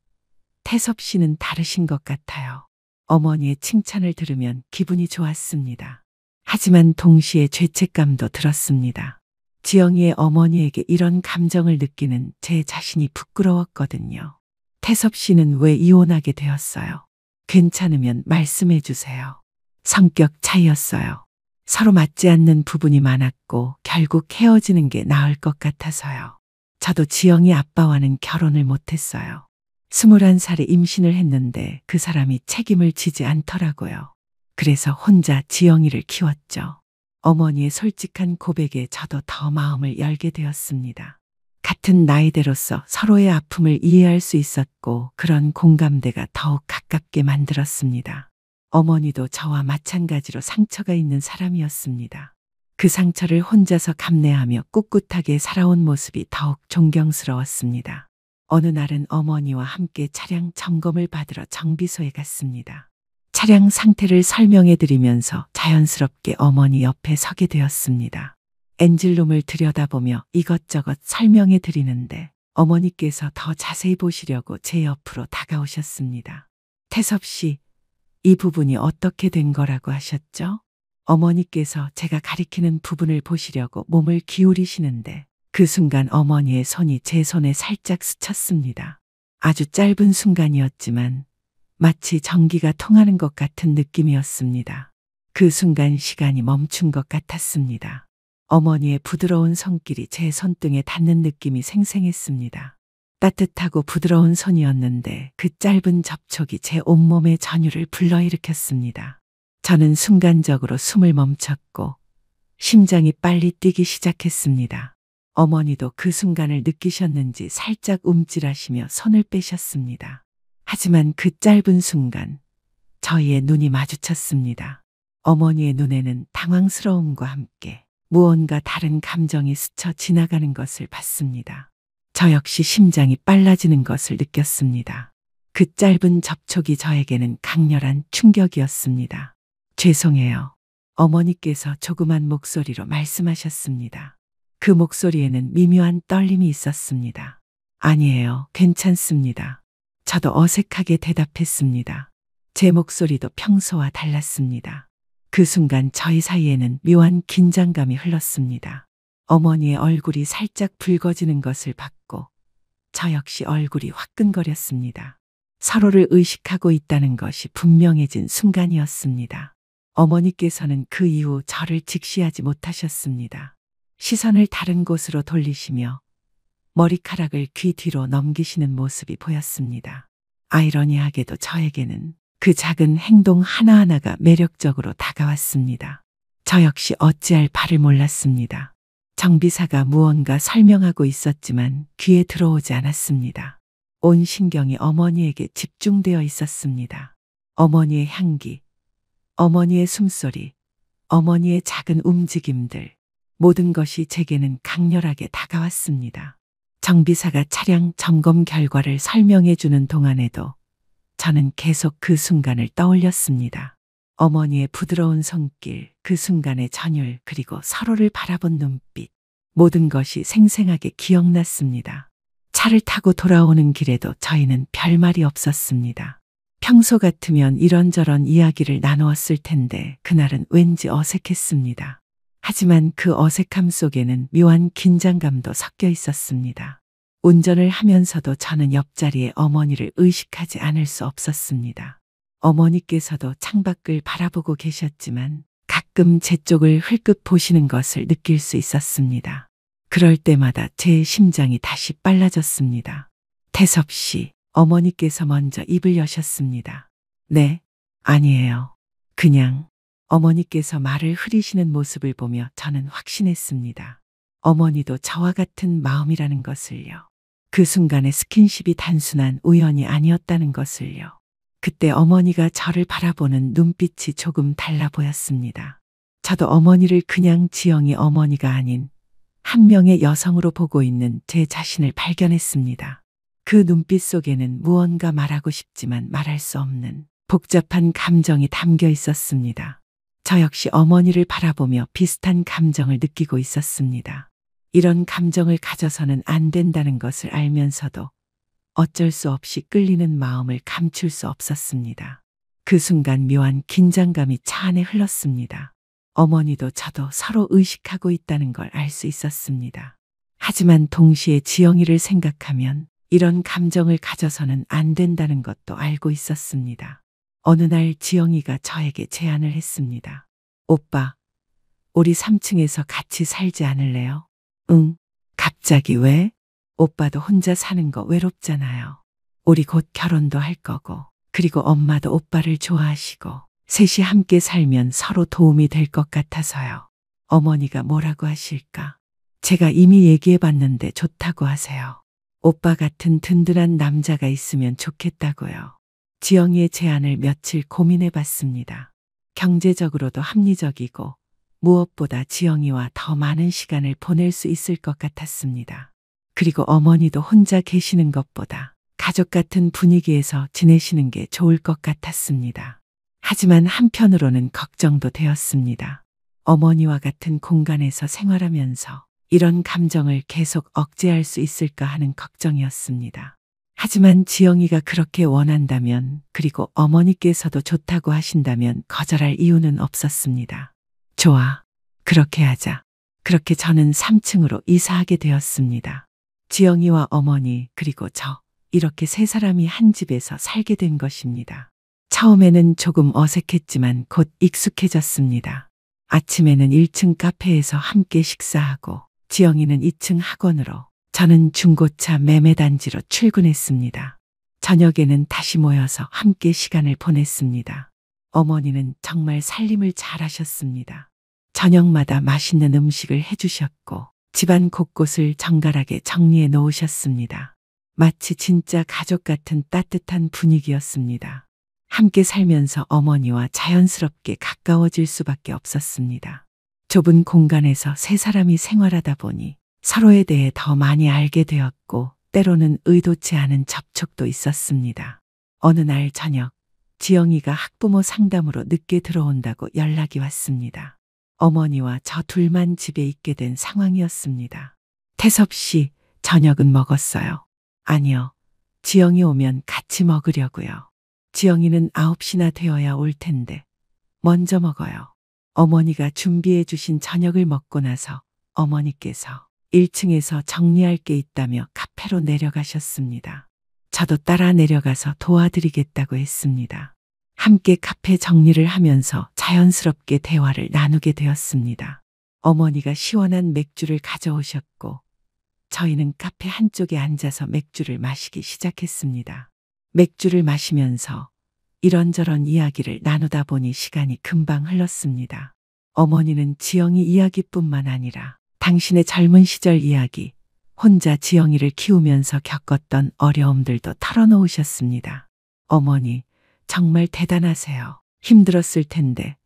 태섭 씨는 다르신 것 같아요. 어머니의 칭찬을 들으면 기분이 좋았습니다. 하지만 동시에 죄책감도 들었습니다. 지영이의 어머니에게 이런 감정을 느끼는 제 자신이 부끄러웠거든요. 태섭 씨는 왜 이혼하게 되었어요? 괜찮으면 말씀해 주세요. 성격 차이였어요. 서로 맞지 않는 부분이 많았고 결국 헤어지는 게 나을 것 같아서요. 저도 지영이 아빠와는 결혼을 못했어요. 21살에 임신을 했는데 그 사람이 책임을 지지 않더라고요. 그래서 혼자 지영이를 키웠죠. 어머니의 솔직한 고백에 저도 더 마음을 열게 되었습니다. 같은 나이대로서 서로의 아픔을 이해할 수 있었고 그런 공감대가 더욱 가깝게 만들었습니다. 어머니도 저와 마찬가지로 상처가 있는 사람이었습니다. 그 상처를 혼자서 감내하며 꿋꿋하게 살아온 모습이 더욱 존경스러웠습니다. 어느 날은 어머니와 함께 차량 점검을 받으러 정비소에 갔습니다. 차량 상태를 설명해 드리면서 자연스럽게 어머니 옆에 서게 되었습니다. 엔진룸을 들여다보며 이것저것 설명해 드리는데 어머니께서 더 자세히 보시려고 제 옆으로 다가오셨습니다. 태섭 씨, 이 부분이 어떻게 된 거라고 하셨죠? 어머니께서 제가 가리키는 부분을 보시려고 몸을 기울이시는데 그 순간 어머니의 손이 제 손에 살짝 스쳤습니다. 아주 짧은 순간이었지만 마치 전기가 통하는 것 같은 느낌이었습니다. 그 순간 시간이 멈춘 것 같았습니다. 어머니의 부드러운 손길이 제 손등에 닿는 느낌이 생생했습니다. 따뜻하고 부드러운 손이었는데 그 짧은 접촉이 제 온몸의 전율을 불러일으켰습니다. 저는 순간적으로 숨을 멈췄고 심장이 빨리 뛰기 시작했습니다. 어머니도 그 순간을 느끼셨는지 살짝 움찔하시며 손을 빼셨습니다. 하지만 그 짧은 순간 저희의 눈이 마주쳤습니다. 어머니의 눈에는 당황스러움과 함께 무언가 다른 감정이 스쳐 지나가는 것을 봤습니다. 저 역시 심장이 빨라지는 것을 느꼈습니다. 그 짧은 접촉이 저에게는 강렬한 충격이었습니다. 죄송해요. 어머니께서 조그만 목소리로 말씀하셨습니다. 그 목소리에는 미묘한 떨림이 있었습니다. 아니에요. 괜찮습니다. 저도 어색하게 대답했습니다. 제 목소리도 평소와 달랐습니다. 그 순간 저희 사이에는 묘한 긴장감이 흘렀습니다. 어머니의 얼굴이 살짝 붉어지는 것을 봤고 저 역시 얼굴이 화끈거렸습니다. 서로를 의식하고 있다는 것이 분명해진 순간이었습니다. 어머니께서는 그 이후 저를 직시하지 못하셨습니다. 시선을 다른 곳으로 돌리시며 머리카락을 귀 뒤로 넘기시는 모습이 보였습니다. 아이러니하게도 저에게는 그 작은 행동 하나하나가 매력적으로 다가왔습니다. 저 역시 어찌할 바를 몰랐습니다. 정비사가 무언가 설명하고 있었지만 귀에 들어오지 않았습니다. 온 신경이 어머니에게 집중되어 있었습니다. 어머니의 향기, 어머니의 숨소리, 어머니의 작은 움직임들, 모든 것이 제게는 강렬하게 다가왔습니다. 정비사가 차량 점검 결과를 설명해 주는 동안에도 저는 계속 그 순간을 떠올렸습니다. 어머니의 부드러운 손길, 그 순간의 전율, 그리고 서로를 바라본 눈빛, 모든 것이 생생하게 기억났습니다. 차를 타고 돌아오는 길에도 저희는 별말이 없었습니다. 평소 같으면 이런저런 이야기를 나누었을 텐데 그날은 왠지 어색했습니다. 하지만 그 어색함 속에는 묘한 긴장감도 섞여 있었습니다. 운전을 하면서도 저는 옆자리에 어머니를 의식하지 않을 수 없었습니다. 어머니께서도 창밖을 바라보고 계셨지만 가끔 제 쪽을 흘끗 보시는 것을 느낄 수 있었습니다. 그럴 때마다 제 심장이 다시 빨라졌습니다. 태섭 씨, 어머니께서 먼저 입을 여셨습니다. 네, 아니에요. 그냥 어머니께서 말을 흐리시는 모습을 보며 저는 확신했습니다. 어머니도 저와 같은 마음이라는 것을요. 그 순간의 스킨십이 단순한 우연이 아니었다는 것을요. 그때 어머니가 저를 바라보는 눈빛이 조금 달라 보였습니다. 저도 어머니를 그냥 지영이 어머니가 아닌 한 명의 여성으로 보고 있는 제 자신을 발견했습니다. 그 눈빛 속에는 무언가 말하고 싶지만 말할 수 없는 복잡한 감정이 담겨 있었습니다. 저 역시 어머니를 바라보며 비슷한 감정을 느끼고 있었습니다. 이런 감정을 가져서는 안 된다는 것을 알면서도 어쩔 수 없이 끌리는 마음을 감출 수 없었습니다. 그 순간 묘한 긴장감이 차 안에 흘렀습니다. 어머니도 저도 서로 의식하고 있다는 걸 알 수 있었습니다. 하지만 동시에 지영이를 생각하면 이런 감정을 가져서는 안 된다는 것도 알고 있었습니다. 어느 날 지영이가 저에게 제안을 했습니다. 오빠, 우리 3층에서 같이 살지 않을래요? 응. 갑자기 왜? 오빠도 혼자 사는 거 외롭잖아요. 우리 곧 결혼도 할 거고, 그리고 엄마도 오빠를 좋아하시고, 셋이 함께 살면 서로 도움이 될 것 같아서요. 어머니가 뭐라고 하실까? 제가 이미 얘기해 봤는데 좋다고 하세요. 오빠 같은 든든한 남자가 있으면 좋겠다고요. 지영이의 제안을 며칠 고민해 봤습니다. 경제적으로도 합리적이고 무엇보다 지영이와 더 많은 시간을 보낼 수 있을 것 같았습니다. 그리고 어머니도 혼자 계시는 것보다 가족 같은 분위기에서 지내시는 게 좋을 것 같았습니다. 하지만 한편으로는 걱정도 되었습니다. 어머니와 같은 공간에서 생활하면서 이런 감정을 계속 억제할 수 있을까 하는 걱정이었습니다. 하지만 지영이가 그렇게 원한다면, 그리고 어머니께서도 좋다고 하신다면 거절할 이유는 없었습니다. 좋아. 그렇게 하자. 그렇게 저는 3층으로 이사하게 되었습니다. 지영이와 어머니, 그리고 저, 이렇게 세 사람이 한 집에서 살게 된 것입니다. 처음에는 조금 어색했지만 곧 익숙해졌습니다. 아침에는 1층 카페에서 함께 식사하고, 지영이는 2층 학원으로, 저는 중고차 매매단지로 출근했습니다. 저녁에는 다시 모여서 함께 시간을 보냈습니다. 어머니는 정말 살림을 잘하셨습니다. 저녁마다 맛있는 음식을 해주셨고 집안 곳곳을 정갈하게 정리해 놓으셨습니다. 마치 진짜 가족 같은 따뜻한 분위기였습니다. 함께 살면서 어머니와 자연스럽게 가까워질 수밖에 없었습니다. 좁은 공간에서 세 사람이 생활하다 보니 서로에 대해 더 많이 알게 되었고 때로는 의도치 않은 접촉도 있었습니다. 어느 날 저녁, 지영이가 학부모 상담으로 늦게 들어온다고 연락이 왔습니다. 어머니와 저 둘만 집에 있게 된 상황이었습니다. 태섭 씨, 저녁은 먹었어요? 아니요. 지영이 오면 같이 먹으려고요. 지영이는 9시나 되어야 올 텐데 먼저 먹어요. 어머니가 준비해 주신 저녁을 먹고 나서 어머니께서 1층에서 정리할 게 있다며 카페로 내려가셨습니다. 저도 따라 내려가서 도와드리겠다고 했습니다. 함께 카페 정리를 하면서 자연스럽게 대화를 나누게 되었습니다. 어머니가 시원한 맥주를 가져오셨고 저희는 카페 한쪽에 앉아서 맥주를 마시기 시작했습니다. 맥주를 마시면서 이런저런 이야기를 나누다 보니 시간이 금방 흘렀습니다. 어머니는 지영이 이야기뿐만 아니라 당신의 젊은 시절 이야기, 혼자 지영이를 키우면서 겪었던 어려움들도 털어놓으셨습니다. 어머니, 정말 대단하세요. 힘들었을 텐데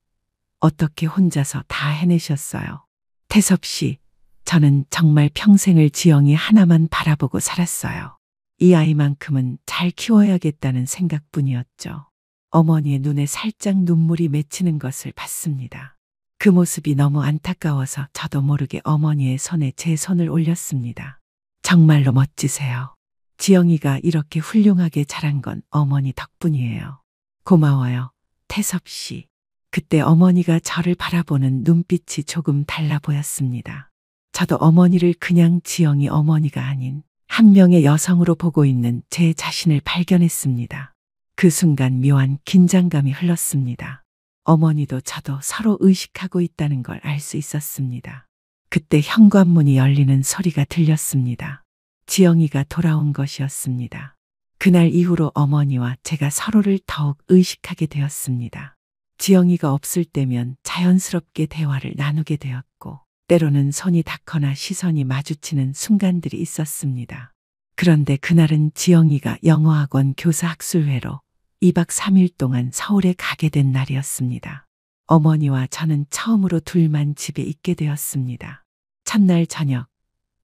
어떻게 혼자서 다 해내셨어요? 태섭 씨, 저는 정말 평생을 지영이 하나만 바라보고 살았어요. 이 아이만큼은 잘 키워야겠다는 생각뿐이었죠. 어머니의 눈에 살짝 눈물이 맺히는 것을 봤습니다. 그 모습이 너무 안타까워서 저도 모르게 어머니의 손에 제 손을 올렸습니다. 정말로 멋지세요. 지영이가 이렇게 훌륭하게 자란 건 어머니 덕분이에요. 고마워요, 태섭 씨. 그때 어머니가 저를 바라보는 눈빛이 조금 달라 보였습니다. 저도 어머니를 그냥 지영이 어머니가 아닌 한 명의 여성으로 보고 있는 제 자신을 발견했습니다. 그 순간 묘한 긴장감이 흘렀습니다. 어머니도 저도 서로 의식하고 있다는 걸 알 수 있었습니다. 그때 현관문이 열리는 소리가 들렸습니다. 지영이가 돌아온 것이었습니다. 그날 이후로 어머니와 제가 서로를 더욱 의식하게 되었습니다. 지영이가 없을 때면 자연스럽게 대화를 나누게 되었고 때로는 손이 닿거나 시선이 마주치는 순간들이 있었습니다. 그런데 그날은 지영이가 영어학원 교사 학술회로 2박 3일 동안 서울에 가게 된 날이었습니다. 어머니와 저는 처음으로 둘만 집에 있게 되었습니다. 첫날 저녁,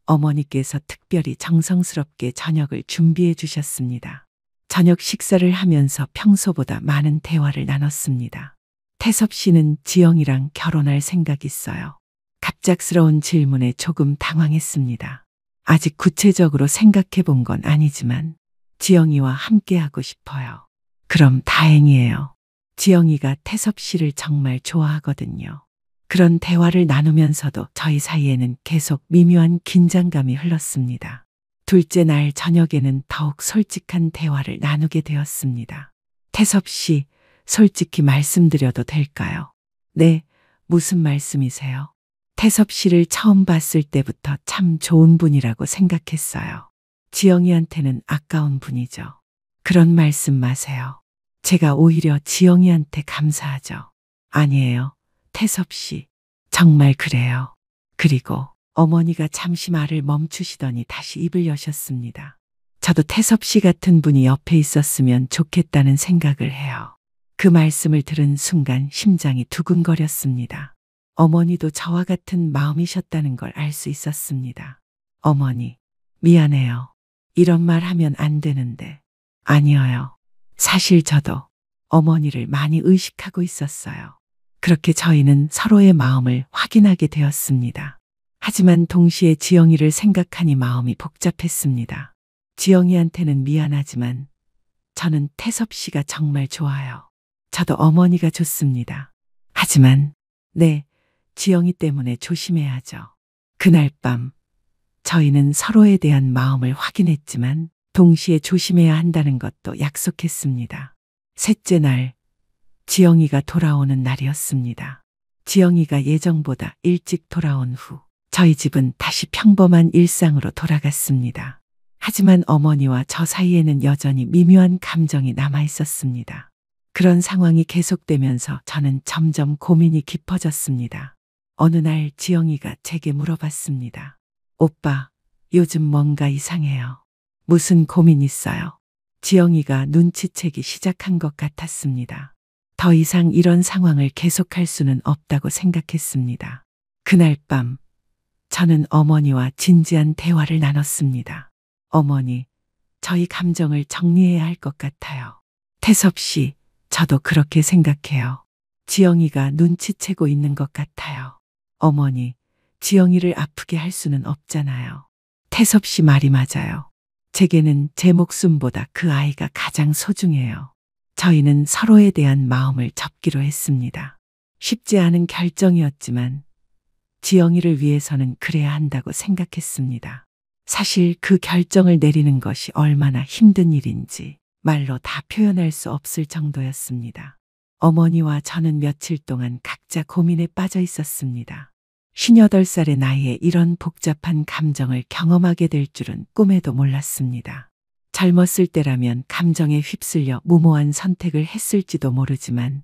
어머니께서 특별히 정성스럽게 저녁을 준비해 주셨습니다. 저녁 식사를 하면서 평소보다 많은 대화를 나눴습니다. 태섭 씨는 지영이랑 결혼할 생각 있어요. 갑작스러운 질문에 조금 당황했습니다. 아직 구체적으로 생각해 본 건 아니지만 지영이와 함께하고 싶어요. 그럼 다행이에요. 지영이가 태섭 씨를 정말 좋아하거든요. 그런 대화를 나누면서도 저희 사이에는 계속 미묘한 긴장감이 흘렀습니다. 둘째 날 저녁에는 더욱 솔직한 대화를 나누게 되었습니다. 태섭 씨, 솔직히 말씀드려도 될까요? 네, 무슨 말씀이세요? 태섭 씨를 처음 봤을 때부터 참 좋은 분이라고 생각했어요. 지영이한테는 아까운 분이죠. 그런 말씀 마세요. 제가 오히려 지영이한테 감사하죠. 아니에요. 태섭 씨. 정말 그래요. 그리고 어머니가 잠시 말을 멈추시더니 다시 입을 여셨습니다. 저도 태섭 씨 같은 분이 옆에 있었으면 좋겠다는 생각을 해요. 그 말씀을 들은 순간 심장이 두근거렸습니다. 어머니도 저와 같은 마음이셨다는 걸 알 수 있었습니다. 어머니, 미안해요. 이런 말 하면 안 되는데. 아니에요. 사실 저도 어머니를 많이 의식하고 있었어요. 그렇게 저희는 서로의 마음을 확인하게 되었습니다. 하지만 동시에 지영이를 생각하니 마음이 복잡했습니다. 지영이한테는 미안하지만 저는 태섭 씨가 정말 좋아요. 저도 어머니가 좋습니다. 하지만 네, 지영이 때문에 조심해야죠. 그날 밤 저희는 서로에 대한 마음을 확인했지만 동시에 조심해야 한다는 것도 약속했습니다. 셋째 날, 지영이가 돌아오는 날이었습니다. 지영이가 예정보다 일찍 돌아온 후 저희 집은 다시 평범한 일상으로 돌아갔습니다. 하지만 어머니와 저 사이에는 여전히 미묘한 감정이 남아 있었습니다. 그런 상황이 계속되면서 저는 점점 고민이 깊어졌습니다. 어느 날 지영이가 제게 물어봤습니다. 오빠, 요즘 뭔가 이상해요. 무슨 고민 있어요? 지영이가 눈치채기 시작한 것 같았습니다. 더 이상 이런 상황을 계속할 수는 없다고 생각했습니다. 그날 밤, 저는 어머니와 진지한 대화를 나눴습니다. 어머니, 저희 감정을 정리해야 할 것 같아요. 태섭 씨, 저도 그렇게 생각해요. 지영이가 눈치채고 있는 것 같아요. 어머니, 지영이를 아프게 할 수는 없잖아요. 태섭 씨 말이 맞아요. 제게는 제 목숨보다 그 아이가 가장 소중해요. 저희는 서로에 대한 마음을 접기로 했습니다. 쉽지 않은 결정이었지만 지영이를 위해서는 그래야 한다고 생각했습니다. 사실 그 결정을 내리는 것이 얼마나 힘든 일인지 말로 다 표현할 수 없을 정도였습니다. 어머니와 저는 며칠 동안 각자 고민에 빠져 있었습니다. 58살의 나이에 이런 복잡한 감정을 경험하게 될 줄은 꿈에도 몰랐습니다. 젊었을 때라면 감정에 휩쓸려 무모한 선택을 했을지도 모르지만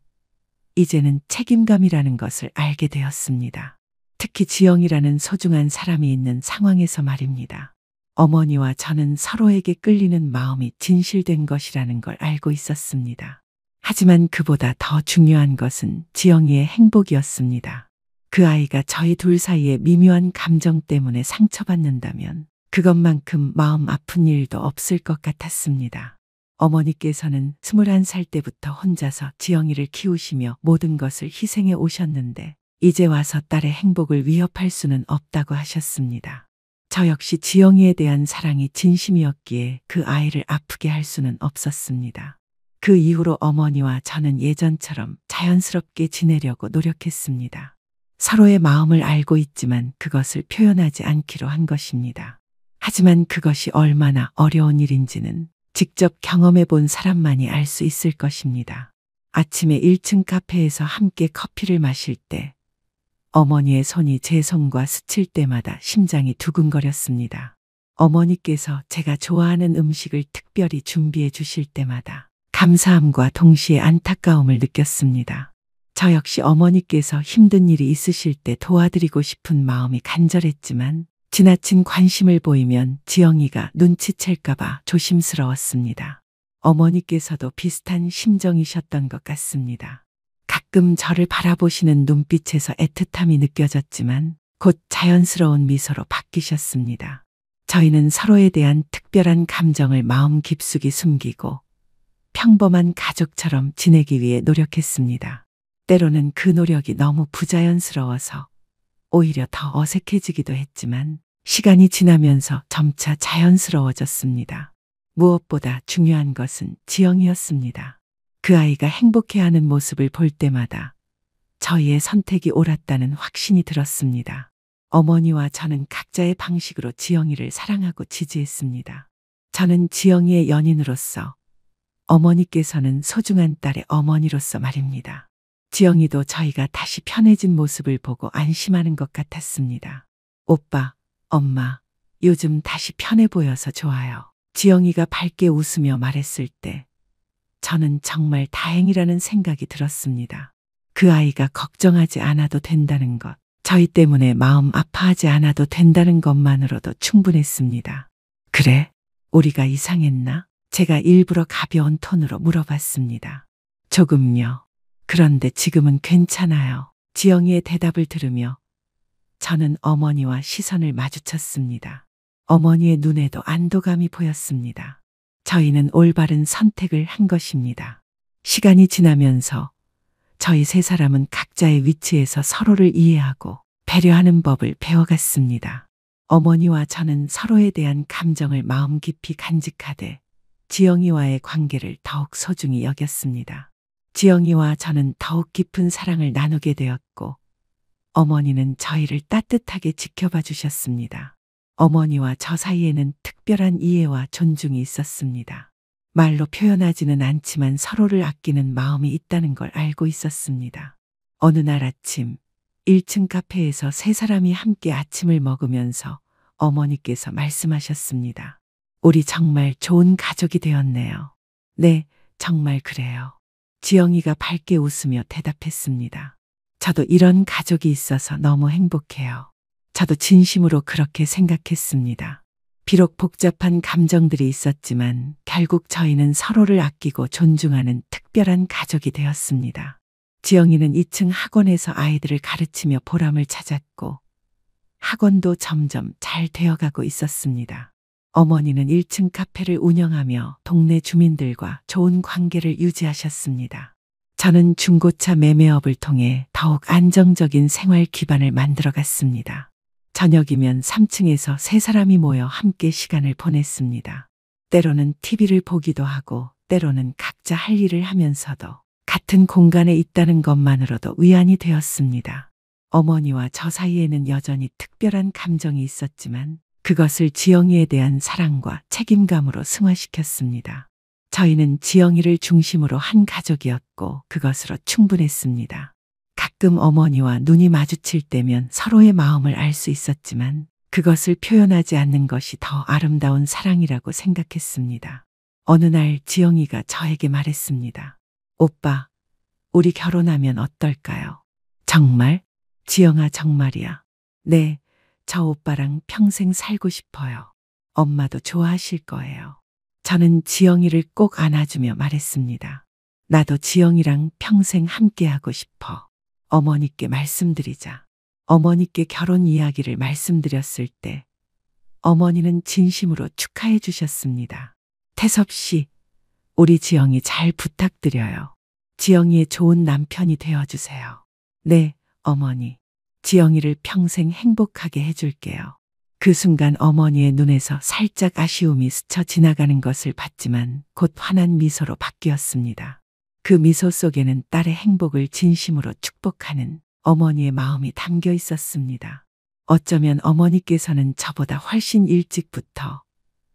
이제는 책임감이라는 것을 알게 되었습니다. 특히 지영이라는 소중한 사람이 있는 상황에서 말입니다. 어머니와 저는 서로에게 끌리는 마음이 진실된 것이라는 걸 알고 있었습니다. 하지만 그보다 더 중요한 것은 지영이의 행복이었습니다. 그 아이가 저희 둘 사이의 미묘한 감정 때문에 상처받는다면 그것만큼 마음 아픈 일도 없을 것 같았습니다. 어머니께서는 21살 때부터 혼자서 지영이를 키우시며 모든 것을 희생해 오셨는데 이제 와서 딸의 행복을 위협할 수는 없다고 하셨습니다. 저 역시 지영이에 대한 사랑이 진심이었기에 그 아이를 아프게 할 수는 없었습니다. 그 이후로 어머니와 저는 예전처럼 자연스럽게 지내려고 노력했습니다. 서로의 마음을 알고 있지만 그것을 표현하지 않기로 한 것입니다. 하지만 그것이 얼마나 어려운 일인지는 직접 경험해 본 사람만이 알 수 있을 것입니다. 아침에 1층 카페에서 함께 커피를 마실 때 어머니의 손이 제 손과 스칠 때마다 심장이 두근거렸습니다. 어머니께서 제가 좋아하는 음식을 특별히 준비해 주실 때마다 감사함과 동시에 안타까움을 느꼈습니다. 저 역시 어머니께서 힘든 일이 있으실 때 도와드리고 싶은 마음이 간절했지만 지나친 관심을 보이면 지영이가 눈치챌까봐 조심스러웠습니다. 어머니께서도 비슷한 심정이셨던 것 같습니다. 가끔 저를 바라보시는 눈빛에서 애틋함이 느껴졌지만 곧 자연스러운 미소로 바뀌셨습니다. 저희는 서로에 대한 특별한 감정을 마음 깊숙이 숨기고 평범한 가족처럼 지내기 위해 노력했습니다. 때로는 그 노력이 너무 부자연스러워서 오히려 더 어색해지기도 했지만 시간이 지나면서 점차 자연스러워졌습니다. 무엇보다 중요한 것은 지영이었습니다. 그 아이가 행복해하는 모습을 볼 때마다 저희의 선택이 옳았다는 확신이 들었습니다. 어머니와 저는 각자의 방식으로 지영이를 사랑하고 지지했습니다. 저는 지영이의 연인으로서, 어머니께서는 소중한 딸의 어머니로서 말입니다. 지영이도 저희가 다시 편해진 모습을 보고 안심하는 것 같았습니다. 오빠, 엄마, 요즘 다시 편해 보여서 좋아요. 지영이가 밝게 웃으며 말했을 때 저는 정말 다행이라는 생각이 들었습니다. 그 아이가 걱정하지 않아도 된다는 것, 저희 때문에 마음 아파하지 않아도 된다는 것만으로도 충분했습니다. 그래? 우리가 이상했나? 제가 일부러 가벼운 톤으로 물어봤습니다. 조금요. 그런데 지금은 괜찮아요. 지영이의 대답을 들으며 저는 어머니와 시선을 마주쳤습니다. 어머니의 눈에도 안도감이 보였습니다. 저희는 올바른 선택을 한 것입니다. 시간이 지나면서 저희 세 사람은 각자의 위치에서 서로를 이해하고 배려하는 법을 배워갔습니다. 어머니와 저는 서로에 대한 감정을 마음 깊이 간직하되 지영이와의 관계를 더욱 소중히 여겼습니다. 지영이와 저는 더욱 깊은 사랑을 나누게 되었고 어머니는 저희를 따뜻하게 지켜봐 주셨습니다. 어머니와 저 사이에는 특별한 이해와 존중이 있었습니다. 말로 표현하지는 않지만 서로를 아끼는 마음이 있다는 걸 알고 있었습니다. 어느 날 아침 1층 카페에서 세 사람이 함께 아침을 먹으면서 어머니께서 말씀하셨습니다. 우리 정말 좋은 가족이 되었네요. 네, 정말 그래요. 지영이가 밝게 웃으며 대답했습니다. 저도 이런 가족이 있어서 너무 행복해요. 저도 진심으로 그렇게 생각했습니다. 비록 복잡한 감정들이 있었지만 결국 저희는 서로를 아끼고 존중하는 특별한 가족이 되었습니다. 지영이는 2층 학원에서 아이들을 가르치며 보람을 찾았고 학원도 점점 잘 되어가고 있었습니다. 어머니는 1층 카페를 운영하며 동네 주민들과 좋은 관계를 유지하셨습니다. 저는 중고차 매매업을 통해 더욱 안정적인 생활 기반을 만들어갔습니다. 저녁이면 3층에서 세 사람이 모여 함께 시간을 보냈습니다. 때로는 TV를 보기도 하고 때로는 각자 할 일을 하면서도 같은 공간에 있다는 것만으로도 위안이 되었습니다. 어머니와 저 사이에는 여전히 특별한 감정이 있었지만 그것을 지영이에 대한 사랑과 책임감으로 승화시켰습니다. 저희는 지영이를 중심으로 한 가족이었고 그것으로 충분했습니다. 가끔 어머니와 눈이 마주칠 때면 서로의 마음을 알 수 있었지만 그것을 표현하지 않는 것이 더 아름다운 사랑이라고 생각했습니다. 어느 날 지영이가 저에게 말했습니다. 오빠, 우리 결혼하면 어떨까요? 정말? 지영아, 정말이야. 네, 저 오빠랑 평생 살고 싶어요. 엄마도 좋아하실 거예요. 저는 지영이를 꼭 안아주며 말했습니다. 나도 지영이랑 평생 함께하고 싶어. 어머니께 말씀드리자. 어머니께 결혼 이야기를 말씀드렸을 때 어머니는 진심으로 축하해 주셨습니다. 태섭 씨, 우리 지영이 잘 부탁드려요. 지영이의 좋은 남편이 되어주세요. 네, 어머니. 지영이를 평생 행복하게 해줄게요. 그 순간 어머니의 눈에서 살짝 아쉬움이 스쳐 지나가는 것을 봤지만 곧 환한 미소로 바뀌었습니다. 그 미소 속에는 딸의 행복을 진심으로 축복하는 어머니의 마음이 담겨 있었습니다. 어쩌면 어머니께서는 저보다 훨씬 일찍부터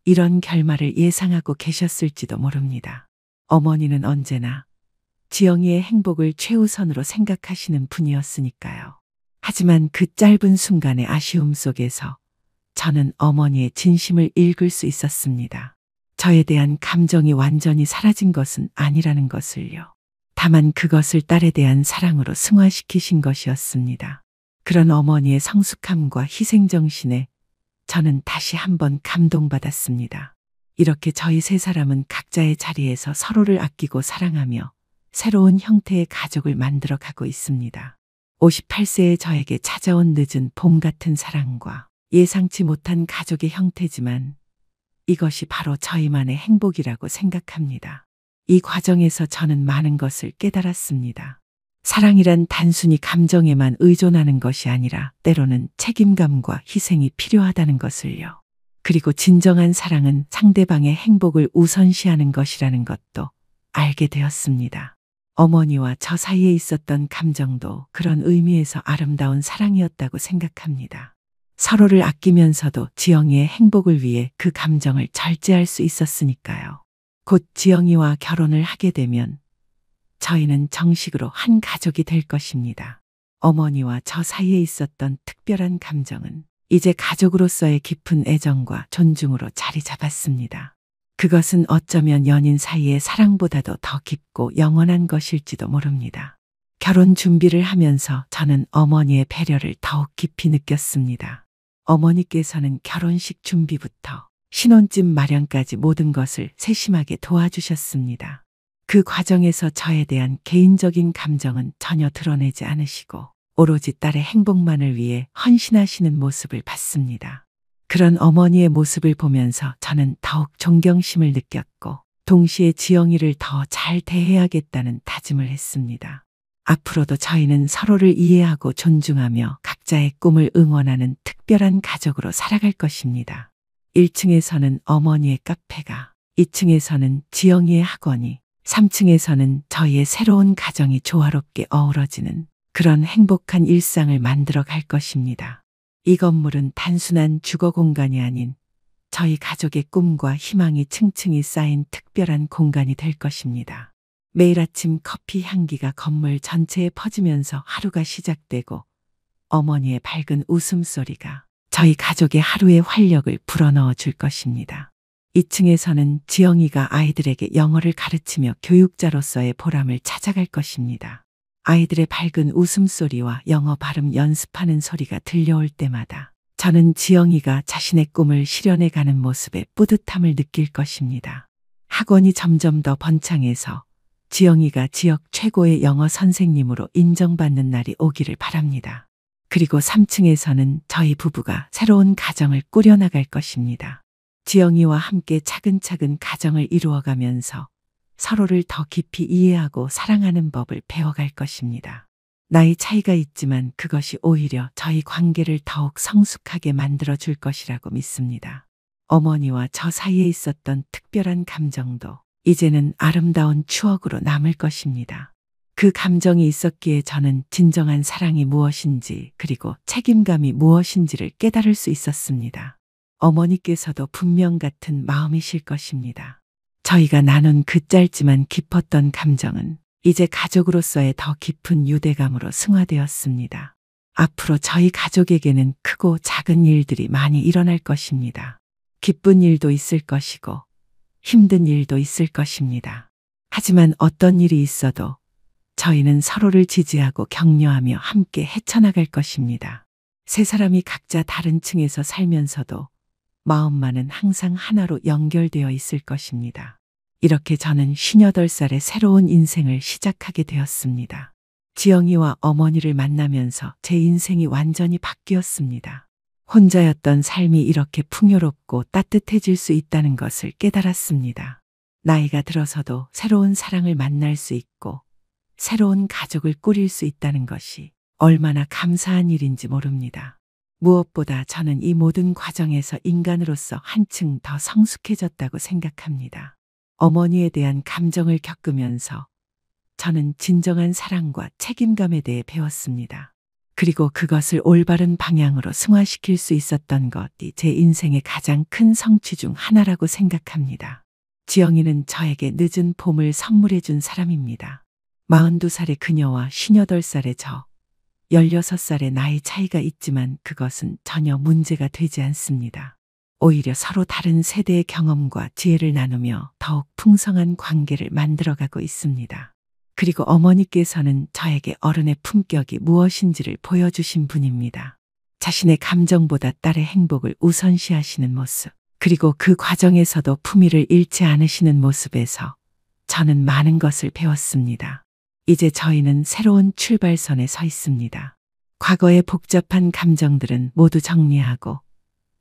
이런 결말을 예상하고 계셨을지도 모릅니다. 어머니는 언제나 지영이의 행복을 최우선으로 생각하시는 분이었으니까요. 하지만 그 짧은 순간의 아쉬움 속에서 저는 어머니의 진심을 읽을 수 있었습니다. 저에 대한 감정이 완전히 사라진 것은 아니라는 것을요. 다만 그것을 딸에 대한 사랑으로 승화시키신 것이었습니다. 그런 어머니의 성숙함과 희생정신에 저는 다시 한번 감동받았습니다. 이렇게 저희 세 사람은 각자의 자리에서 서로를 아끼고 사랑하며 새로운 형태의 가족을 만들어 가고 있습니다. 58세의 저에게 찾아온 늦은 봄 같은 사랑과 예상치 못한 가족의 형태지만 이것이 바로 저희만의 행복이라고 생각합니다. 이 과정에서 저는 많은 것을 깨달았습니다. 사랑이란 단순히 감정에만 의존하는 것이 아니라 때로는 책임감과 희생이 필요하다는 것을요. 그리고 진정한 사랑은 상대방의 행복을 우선시하는 것이라는 것도 알게 되었습니다. 어머니와 저 사이에 있었던 감정도 그런 의미에서 아름다운 사랑이었다고 생각합니다. 서로를 아끼면서도 지영이의 행복을 위해 그 감정을 절제할 수 있었으니까요. 곧 지영이와 결혼을 하게 되면 저희는 정식으로 한 가족이 될 것입니다. 어머니와 저 사이에 있었던 특별한 감정은 이제 가족으로서의 깊은 애정과 존중으로 자리 잡았습니다. 그것은 어쩌면 연인 사이의 사랑보다도 더 깊고 영원한 것일지도 모릅니다. 결혼 준비를 하면서 저는 어머니의 배려를 더욱 깊이 느꼈습니다. 어머니께서는 결혼식 준비부터 신혼집 마련까지 모든 것을 세심하게 도와주셨습니다. 그 과정에서 저에 대한 개인적인 감정은 전혀 드러내지 않으시고 오로지 딸의 행복만을 위해 헌신하시는 모습을 봤습니다. 그런 어머니의 모습을 보면서 저는 더욱 존경심을 느꼈고 동시에 지영이를 더 잘 대해야겠다는 다짐을 했습니다. 앞으로도 저희는 서로를 이해하고 존중하며 각자의 꿈을 응원하는 특별한 가족으로 살아갈 것입니다. 1층에서는 어머니의 카페가, 2층에서는 지영이의 학원이, 3층에서는 저희의 새로운 가정이 조화롭게 어우러지는 그런 행복한 일상을 만들어 갈 것입니다. 이 건물은 단순한 주거 공간이 아닌 저희 가족의 꿈과 희망이 층층이 쌓인 특별한 공간이 될 것입니다. 매일 아침 커피 향기가 건물 전체에 퍼지면서 하루가 시작되고 어머니의 밝은 웃음소리가 저희 가족의 하루의 활력을 불어넣어 줄 것입니다. 2층에서는 지영이가 아이들에게 영어를 가르치며 교육자로서의 보람을 찾아갈 것입니다. 아이들의 밝은 웃음소리와 영어 발음 연습하는 소리가 들려올 때마다 저는 지영이가 자신의 꿈을 실현해가는 모습에 뿌듯함을 느낄 것입니다. 학원이 점점 더 번창해서 지영이가 지역 최고의 영어 선생님으로 인정받는 날이 오기를 바랍니다. 그리고 3층에서는 저희 부부가 새로운 가정을 꾸려나갈 것입니다. 지영이와 함께 차근차근 가정을 이루어가면서 서로를 더 깊이 이해하고 사랑하는 법을 배워갈 것입니다. 나이 차이가 있지만 그것이 오히려 저희 관계를 더욱 성숙하게 만들어줄 것이라고 믿습니다. 어머니와 저 사이에 있었던 특별한 감정도 이제는 아름다운 추억으로 남을 것입니다. 그 감정이 있었기에 저는 진정한 사랑이 무엇인지 그리고 책임감이 무엇인지를 깨달을 수 있었습니다. 어머니께서도 분명 같은 마음이실 것입니다. 저희가 나눈 그 짧지만 깊었던 감정은 이제 가족으로서의 더 깊은 유대감으로 승화되었습니다. 앞으로 저희 가족에게는 크고 작은 일들이 많이 일어날 것입니다. 기쁜 일도 있을 것이고 힘든 일도 있을 것입니다. 하지만 어떤 일이 있어도 저희는 서로를 지지하고 격려하며 함께 헤쳐나갈 것입니다. 세 사람이 각자 다른 층에서 살면서도 마음만은 항상 하나로 연결되어 있을 것입니다. 이렇게 저는 58살의 새로운 인생을 시작하게 되었습니다. 지영이와 어머니를 만나면서 제 인생이 완전히 바뀌었습니다. 혼자였던 삶이 이렇게 풍요롭고 따뜻해질 수 있다는 것을 깨달았습니다. 나이가 들어서도 새로운 사랑을 만날 수 있고 새로운 가족을 꾸릴 수 있다는 것이 얼마나 감사한 일인지 모릅니다. 무엇보다 저는 이 모든 과정에서 인간으로서 한층 더 성숙해졌다고 생각합니다. 어머니에 대한 감정을 겪으면서 저는 진정한 사랑과 책임감에 대해 배웠습니다. 그리고 그것을 올바른 방향으로 승화시킬 수 있었던 것이 제 인생의 가장 큰 성취 중 하나라고 생각합니다. 지영이는 저에게 늦은 봄을 선물해 준 사람입니다. 42살의 그녀와 58살의 저, 16살의 나이 차이가 있지만 그것은 전혀 문제가 되지 않습니다. 오히려 서로 다른 세대의 경험과 지혜를 나누며 더욱 풍성한 관계를 만들어가고 있습니다. 그리고 어머니께서는 저에게 어른의 품격이 무엇인지를 보여주신 분입니다. 자신의 감정보다 딸의 행복을 우선시하시는 모습, 그리고 그 과정에서도 품위를 잃지 않으시는 모습에서 저는 많은 것을 배웠습니다. 이제 저희는 새로운 출발선에 서 있습니다. 과거의 복잡한 감정들은 모두 정리하고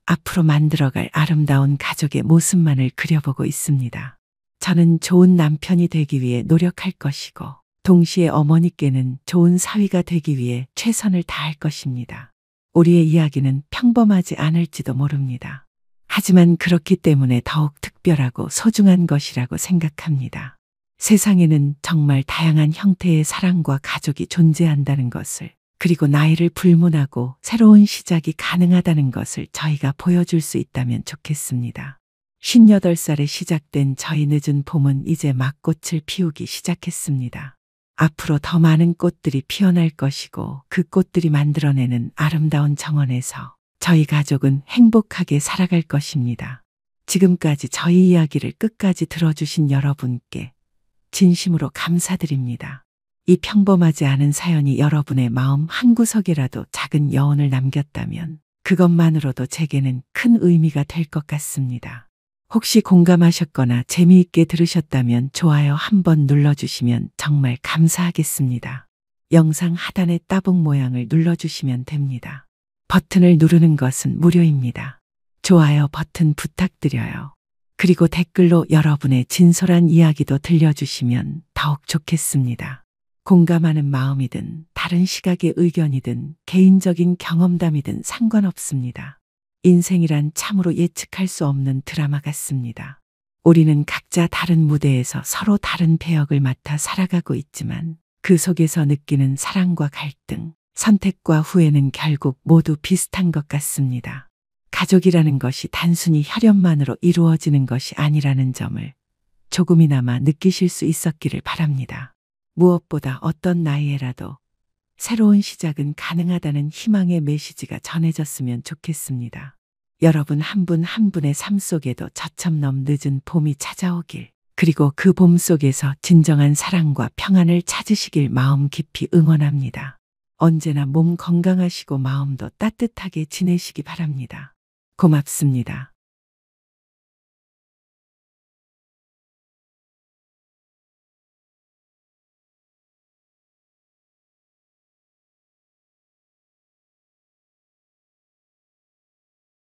앞으로 만들어갈 아름다운 가족의 모습만을 그려보고 있습니다. 저는 좋은 남편이 되기 위해 노력할 것이고, 동시에 어머니께는 좋은 사위가 되기 위해 최선을 다할 것입니다. 우리의 이야기는 평범하지 않을지도 모릅니다. 하지만 그렇기 때문에 더욱 특별하고 소중한 것이라고 생각합니다. 세상에는 정말 다양한 형태의 사랑과 가족이 존재한다는 것을, 그리고 나이를 불문하고 새로운 시작이 가능하다는 것을 저희가 보여줄 수 있다면 좋겠습니다. 58살에 시작된 저희 늦은 봄은 이제 막 꽃을 피우기 시작했습니다. 앞으로 더 많은 꽃들이 피어날 것이고, 그 꽃들이 만들어내는 아름다운 정원에서 저희 가족은 행복하게 살아갈 것입니다. 지금까지 저희 이야기를 끝까지 들어주신 여러분께 진심으로 감사드립니다. 이 평범하지 않은 사연이 여러분의 마음 한구석에라도 작은 여운을 남겼다면 그것만으로도 제게는 큰 의미가 될 것 같습니다. 혹시 공감하셨거나 재미있게 들으셨다면 좋아요 한번 눌러주시면 정말 감사하겠습니다. 영상 하단의 따봉 모양을 눌러주시면 됩니다. 버튼을 누르는 것은 무료입니다. 좋아요 버튼 부탁드려요. 그리고 댓글로 여러분의 진솔한 이야기도 들려주시면 더욱 좋겠습니다. 공감하는 마음이든 다른 시각의 의견이든 개인적인 경험담이든 상관없습니다. 인생이란 참으로 예측할 수 없는 드라마 같습니다. 우리는 각자 다른 무대에서 서로 다른 배역을 맡아 살아가고 있지만 그 속에서 느끼는 사랑과 갈등, 선택과 후회는 결국 모두 비슷한 것 같습니다. 가족이라는 것이 단순히 혈연만으로 이루어지는 것이 아니라는 점을 조금이나마 느끼실 수 있었기를 바랍니다. 무엇보다 어떤 나이에라도 새로운 시작은 가능하다는 희망의 메시지가 전해졌으면 좋겠습니다. 여러분 한 분 한 분의 삶 속에도 저첨 늦은 봄이 찾아오길, 그리고 그 봄 속에서 진정한 사랑과 평안을 찾으시길 마음 깊이 응원합니다. 언제나 몸 건강하시고 마음도 따뜻하게 지내시기 바랍니다. 고맙습니다.